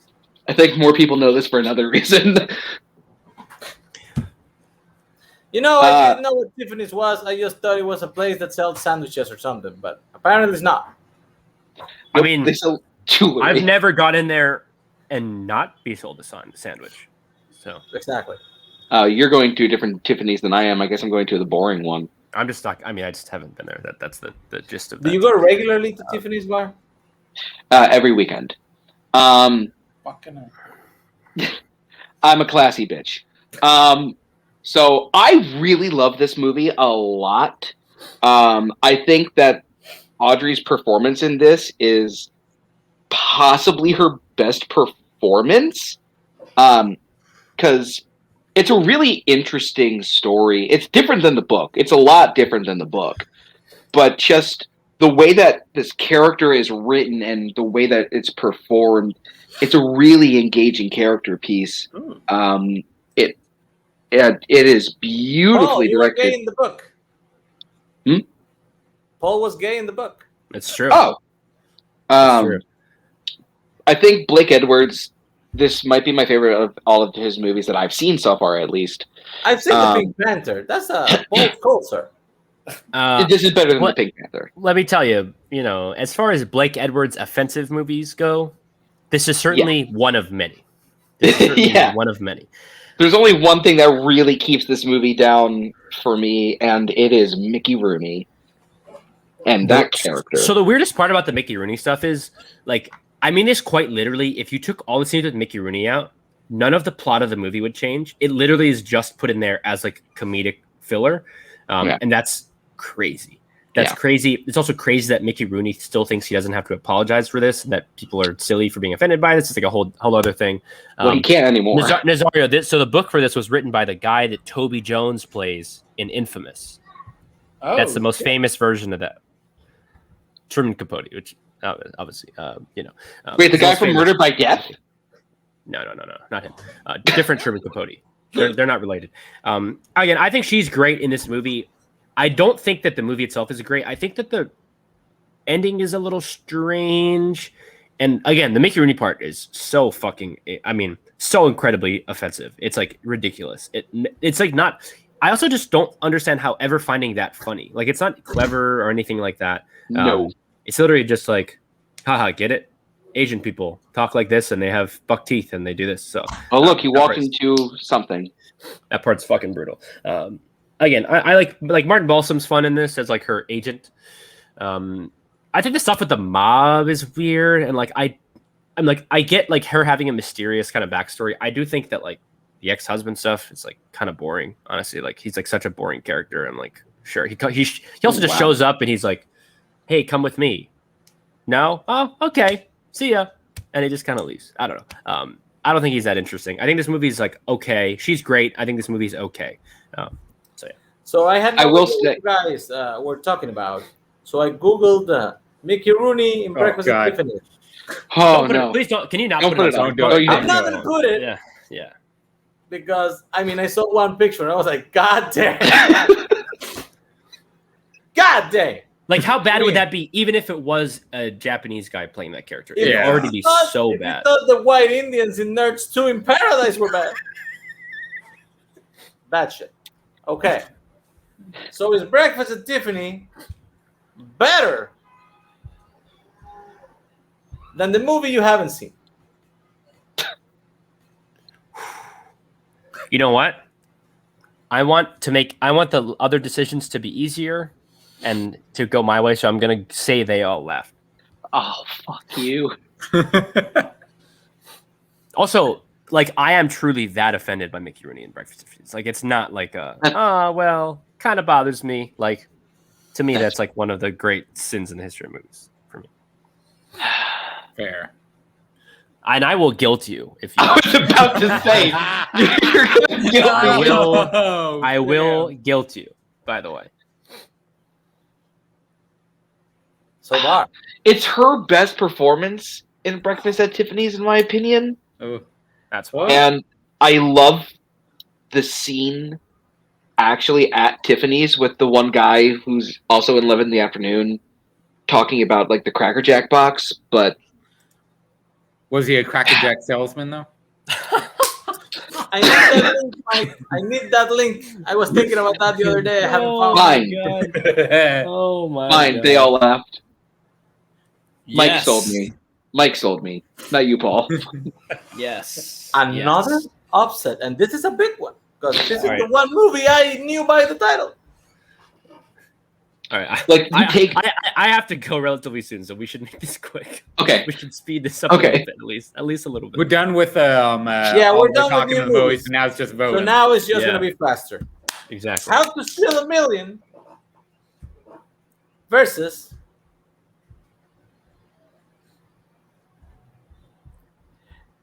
I think more people know this for another reason. You know, I didn't know what Tiffany's was. I just thought it was a place that sells sandwiches or something, but apparently it's not. I mean, they sell jewelry. I've never got in there and not be sold a sandwich. So Exactly. You're going to a different Tiffany's than I am. I guess I'm going to the boring one. I'm just not. I mean, I just haven't been there. That's the gist of that. Do you go regularly to Tiffany's bar? Every weekend. Fucking I'm a classy bitch. So I really love this movie a lot. I think that Audrey's performance in this is possibly her best performance. Because it's a really interesting story. It's different than the book. It's a lot different than the book. But just the way that this character is written and the way that it's performed, it's a really engaging character piece. It is beautifully Paul, you were directed. gay in the book. Hmm? Paul was gay in the book. It's true. Oh. It's true. I think Blake Edwards, this might be my favorite of all of his movies that I've seen so far, at least. I've seen the Pink Panther. That's a bold call, sir. This is better than the Pink Panther. Let me tell you, as far as Blake Edwards' offensive movies go, this is certainly one of many. This is certainly one of many. There's only one thing that really keeps this movie down for me, and it is Mickey Rooney and that character. So the weirdest part about the Mickey Rooney stuff is, I mean this quite literally, if you took all the scenes with Mickey Rooney out, none of the plot of the movie would change. It literally is just put in there as comedic filler. And that's crazy. That's crazy. It's also crazy that Mickey Rooney still thinks he doesn't have to apologize for this, and that people are silly for being offended by this. It's a whole other thing. Well, he can't anymore. Nazario, so the book for this was written by the guy that Toby Jones plays in Infamous. Oh, that's the most famous version of that. Truman Capote, which obviously, Wait, the guy from Murder by Death? No, not him. Different Truman Capote. They're not related. Again, I think she's great in this movie. I don't think that the movie itself is great. I think that the ending is a little strange. And again, the Mickey Rooney part is so so incredibly offensive. It's ridiculous. It's not. I also just don't understand how ever finding that funny. It's not clever or anything like that. No. It's literally just haha, get it? Asian people talk like this and they have buck teeth and they do this. So oh look, he walked into something. That part's fucking brutal. Again, I like Martin Balsam's fun in this as her agent. I think the stuff with the mob is weird, and I get her having a mysterious kind of backstory. I do think that the ex-husband stuff is kind of boring, honestly. He's such a boring character. I'm sure he also just shows up and he's hey, come with me. No? Oh, okay. See ya. And he just kind of leaves. I don't know. I don't think he's that interesting. I think this movie's okay. She's great. I think this movie's okay. So I had no idea what you guys were talking about. So I googled Mickey Rooney in Breakfast at Tiffany's. Oh no! Please don't. Can you not don't put it on? I'm not gonna put it. Yeah. Because I saw one picture and I was like, God damn. God damn. How bad would that be, even if it was a Japanese guy playing that character? It would already be so bad. I thought the white Indians in Nerds 2 in Paradise were bad. Bad shit. Okay. So is Breakfast at Tiffany better than the movie you haven't seen? You know what? I want the other decisions to be easier and to go my way, so I'm going to say they all left. Oh, fuck you. Also, like, I am truly that offended by Mickey Rooney in Breakfast at Tiffany's. Like, it's not like well, kind of bothers me. Like, to me, that's like one of the great sins in the history of movies for me. Fair. And I will guilt you if you. I was about to say, you're gonna guilt I me. will. I will guilt you. By the way, So far. It's her best performance in Breakfast at Tiffany's, in my opinion. Oh, that's why. And I love the scene actually at Tiffany's with the one guy who's also in Love in the Afternoon talking about like the Cracker Jack box, but was he a Cracker Jack salesman though? I need that link, Mike. I need that link. I was thinking about that the other day. I haven't found Fine. Oh my Fine, God. they all laughed. Mike Yes. sold me. Mike sold me. Not you, Paul. Yes. another Yes. upset, and this is a big one because this is All right. the one movie I knew by the title. All right. Like, you take... I have to go relatively soon, so we should make this quick. Okay. We should speed this up a Okay. little bit, at least a little bit. We're done with Yeah, all we're the done with talking new of movies. movies. So now it's just So voting. now it's just Yeah. gonna be faster. Exactly. How to Steal a Million versus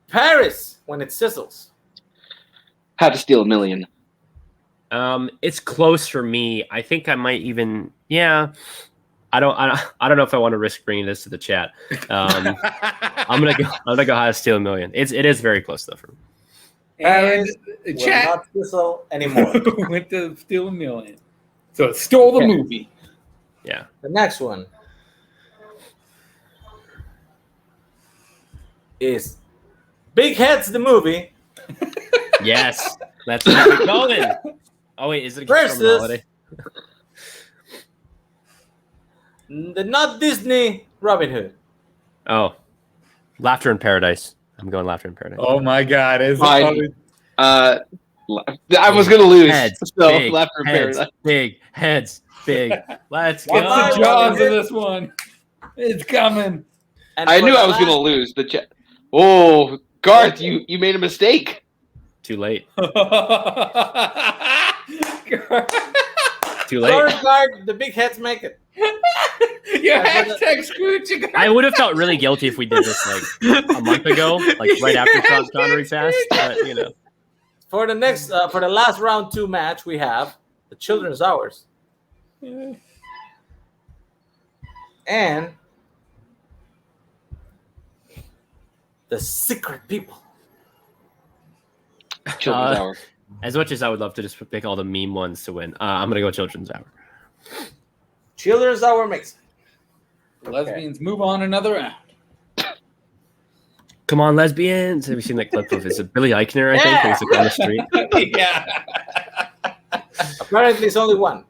Paris When It Sizzles. How to Steal a Million. It's close for me. I think I might even. Yeah. I don't know if I want to risk bringing this to the chat. I'm gonna go How to Steal a Million. It is very close though for me. And the Will chat not sizzle anymore. went to Steal a Million. So it stole the Okay. movie. Yeah. The next one is Big Heads the movie Yes. That's where we're going. Oh wait, is it against Roman Versus- Holiday? the not Disney Robin Hood. Oh, Laughter in Paradise. I'm going Laughter in Paradise. Oh my God! Fine. I was gonna lose. Heads, So big, Laughter in heads, Paradise. big, heads, big. Let's Get Bye, the go. jaws Robin of Hood. this one. It's coming. And I for knew the I was last- gonna lose. The chat. Oh, Garth, you made a mistake. Too late. Your Too late. Sorry, guard, the big heads make it. hashtag screwed you guys. I would have felt really guilty if we did this like a month ago, like right after Sean Connery passed. But you know, For the next, for the last round 2 match, we have the Children's Hours and the Secret People. Children's Uh, Hour. as much as I would love to just pick all the meme ones to win, I'm gonna go Children's Hour. Children's Hour makes it. Lesbians move on another round. Come on, lesbians! Have you seen that clip of is it Billy Eichner? I think where he's like on the street. Yeah. Apparently, it's only one.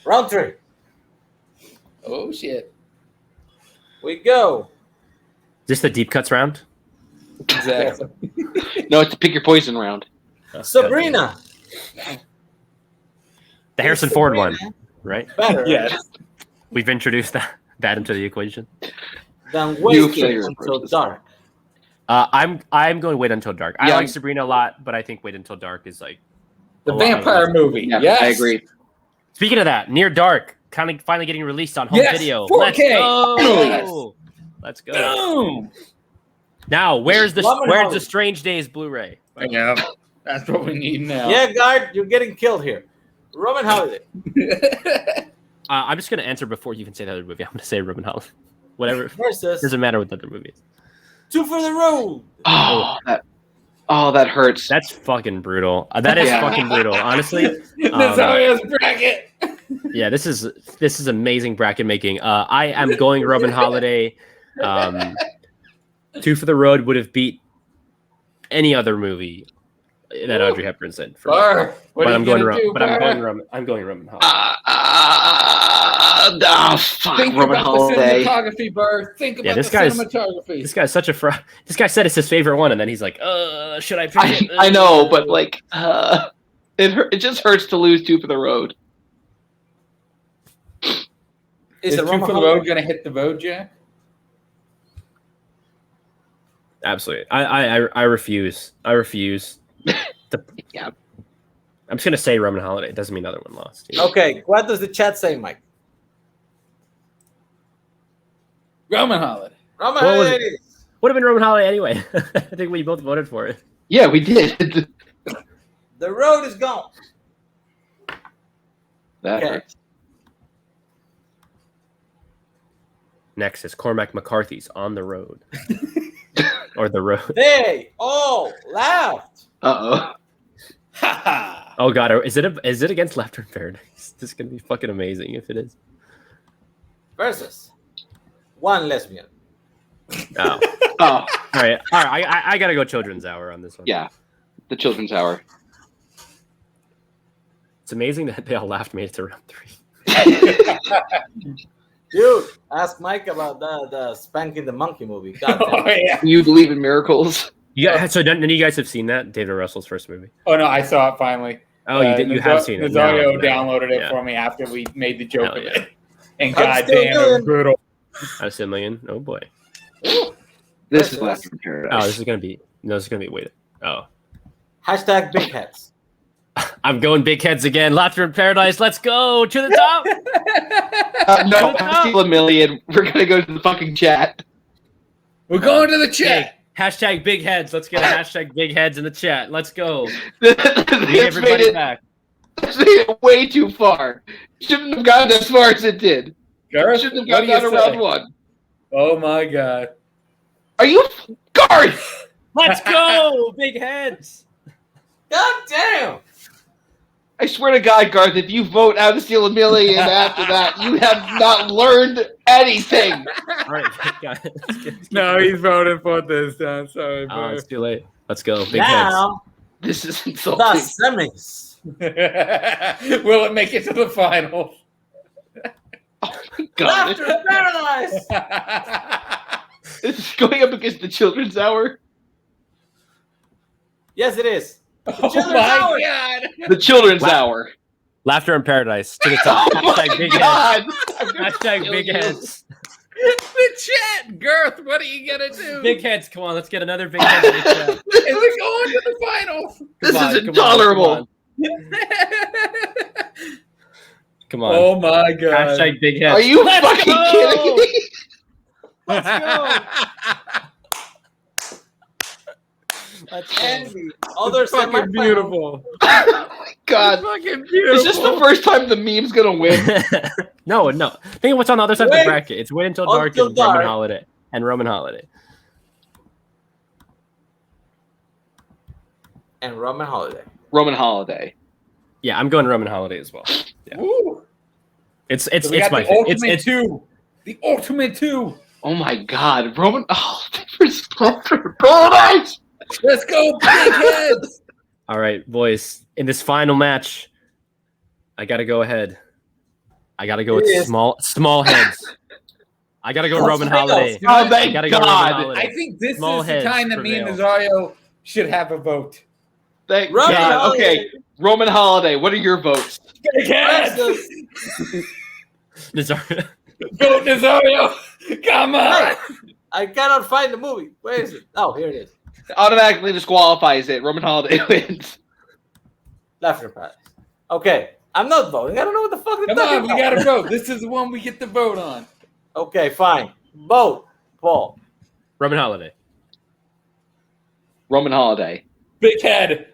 Round 3. Oh shit. We go. Is this the deep cuts round? Exactly. No, it's a pick your poison round. Sabrina. The Harrison Ford one, right? Better Yes. We've introduced that into the equation. than New Wait flavor Until versus- Dark. I'm going Wait Until Dark. I Yeah. like Sabrina a lot, but I think Wait Until Dark is like The a lot of vampire those. movie. Yeah, Yes. I agree. Speaking of that, Near Dark, kind of finally getting released on home Yes, video. 4K. Let's go. Let's go. Boom. Now, where's the Lemon where's Holly. the Strange Days Blu-ray? Yeah. That's what we need now. Yeah, guard, you're getting killed here. Roman Holiday. I'm just gonna answer before you even say the other movie. I'm gonna say Roman Holiday. Whatever. Versus Doesn't matter what the other movie is. Two for the Road. That hurts. That's fucking brutal. That is Yeah. fucking brutal. Honestly, That's how he has bracket. yeah, this is amazing bracket making. I am going Roman Holiday. Two for the Road would have beat any other movie that Audrey Hepburn's in. For me. Barr, what But are I'm you going gonna Roman. do, But I'm Barr? going Roman. I'm going Roman Holiday. Fuck, Think Roman about Holiday. the cinematography, Barr. Think about this the guy's- cinematography. This guy's such a fraud. This guy said it's his favorite one, and then he's like, should I pick it? I know, but like, it just hurts to lose Two for the Road. Is Is the Two Roman for the Holiday? Road gonna hit the road, Jack? Absolutely. I refuse. I refuse. Yeah. I'm just gonna say Roman Holiday. It doesn't mean the other one lost. You know? Okay, what does the chat say, Mike? Roman Holiday. Roman What was Holiday. Would have been Roman Holiday anyway. I think we both voted for it. Yeah, we did. The road is gone. That Okay. hurts. Next is Cormac McCarthy's On the Road. Or The Road. They all laughed. Uh-oh. Ha ha. Oh god, is it against Laughter in Paradise? This is gonna be fucking amazing if it is. Versus one lesbian. Oh. Oh, All right. I gotta go Children's Hour on this one. yeah. The Children's Hour. It's amazing that they all laughed made it to round 3. Dude, ask Mike about the Spanking the Monkey movie. God damn. Oh, yeah. You believe in miracles? So none of you guys have seen that David Russell's first movie? Oh no, I saw it finally. Oh, you did. You have seen it. Nazario No. downloaded it Yeah. for me after we made the joke Hell of yeah. it. And I'm still goddamn, it was doing- brutal. Out of 1 million. Oh boy. This is Laughter in Paradise. Oh, this is gonna be wait. Oh, Hashtag big heads. I'm going big heads again. Laughter in Paradise. Let's go to the top. No, steal a million. We're gonna go to the fucking chat. We're going to the Hey, chat. hashtag big heads. Let's get a hashtag big heads in the chat. Let's go. That's Bring made everybody it, back. that's made it way too far. Shouldn't have gotten as far as it did. Garth, Shouldn't what have do you gotten out of round say? one. Oh my god. Are you Garth? Let's go, big heads. God damn. I swear to God, Garth, if you vote out of Steal a Million after that, you have not learned anything. All right, guys. No, he's voting for it this time. Sorry, Oh, bro. it's too late. Let's go, big heads. Now, This is the insulting. semis. Will it make it to the final? Oh my God. Laughter in Paradise. This is going up against the Children's Hour. Yes, it is. Oh Children's my Hour. god. The Children's Hour. Laughter in Paradise to the top. Oh my Hashtag big heads. God. Hashtag big heads. The chat, Girth, what are you gonna do? Big heads. Come on, let's get another big head in the chat. Is it going to the final? This Come on, is come on, intolerable. Come on. Oh my god. Hashtag big heads. Are you Let's fucking go! kidding me? Let's go. Let's go. And the other Fucking semifinal. beautiful. Oh my God. Fucking beautiful. Is this the first time the meme's gonna win? No. Think of what's on the other side of Wait. the bracket. It's Wait Until Dark Until and Roman Dark. Holiday. And Roman Holiday. And Roman Holiday. Roman Holiday. Yeah, I'm going Roman Holiday as well. Yeah. Woo. It's So we got my the favorite. ultimate It's two. The ultimate two. Oh my God. Roman. Oh, there's Paradise. Let's go, big heads. all right, boys. In this final match, I gotta go ahead. I gotta go with Yes. small heads. I gotta go Roman Holiday. Oh, I thank gotta go Roman God. Holiday. I think this Small is the heads time that me and prevail. Nazario should have a vote. Thank Roman God. Holiday. Okay. Roman Holiday. What are your votes? Big heads. Versus. Nazario. Go, Nazario. Come on. I cannot find the movie. Where is it? Oh, here it is. Automatically disqualifies it. Roman Holiday wins. Laughter in Paradise. Okay. I'm not voting. I don't know what the fuck they're Come talking on, we about. gotta vote. This is the one we get to vote on. Okay, fine. Vote. Paul. Roman Holiday. Roman Holiday. Big head.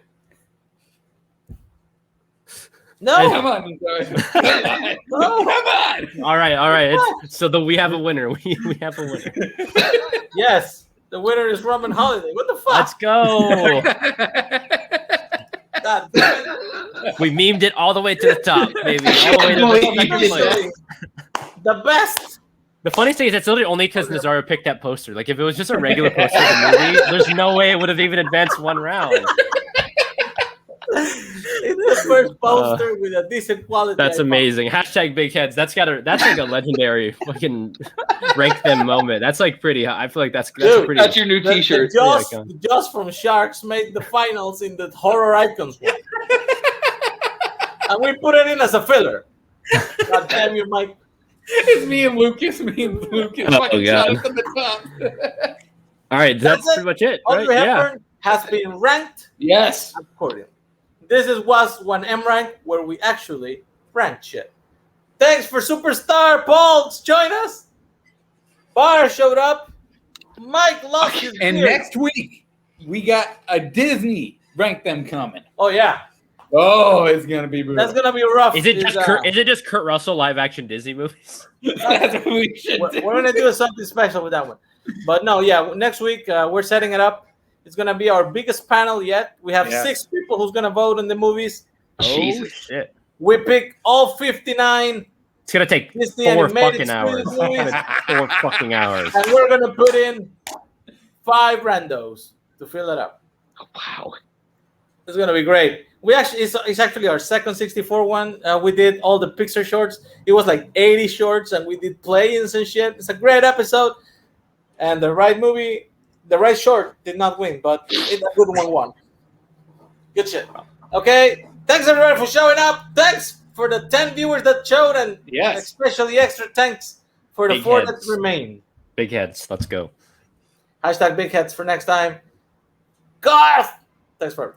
No. Come on, Nazario. Come on. No. Come on. All right. We have a winner. We have a winner. Yes. The winner is Roman Holiday. What the fuck? Let's go. God damn it. We memed it all the way to the top, baby. All the way to the second place. The best. The funniest thing is it's literally only because Nazario picked that poster. Like if it was just a regular poster of the movie, there's no way it would have even advanced one round. It's the first poster with a decent quality. That's I found. amazing. Hashtag big heads. That's like a legendary fucking rank them moment. That's like pretty. I feel like that's Dude, pretty. That's your new T-shirt. The Joss from Sharks made the finals in the horror icons one. And we put it in as a filler. God damn you, Mike. It's me and Lucas. Me and Lucas. Oh, fucking God. shot it from the top. All right, that's it. pretty much it, right? Audrey Yeah. Hepburn has been ranked Yes. accordingly. This was one M rank where we actually rank shit. Thanks for Superstar Paul. Join us. Bar showed up. Mike lost his And beard. next week, we got a Disney rank them coming. Oh yeah, Oh, it's gonna be brutal. that's gonna be rough. Is it just Kurt Russell live action Disney movies? That's what we should do. We're gonna do something special with that one. But no, yeah, next week we're setting it up. It's gonna be our biggest panel yet. We have 6 people who's gonna vote in the movies. Oh shit! We pick all 59. It's gonna take Disney 4 animated fucking hours. movies. 4 fucking hours. And we're gonna put in 5 randos to fill it up. Wow. It's gonna be great. We actually it's actually our second 64 one. We did all the Pixar shorts. It was like 80 shorts, and we did play-ins and shit. It's a great episode. And the right short did not win, but it's a good one won. Good shit. Okay. Thanks everyone for showing up. Thanks for the 10 viewers that showed, and especially extra thanks for the Big 4 heads. that remain. Big heads. Let's go. #big heads for next time. Garth! Thanks for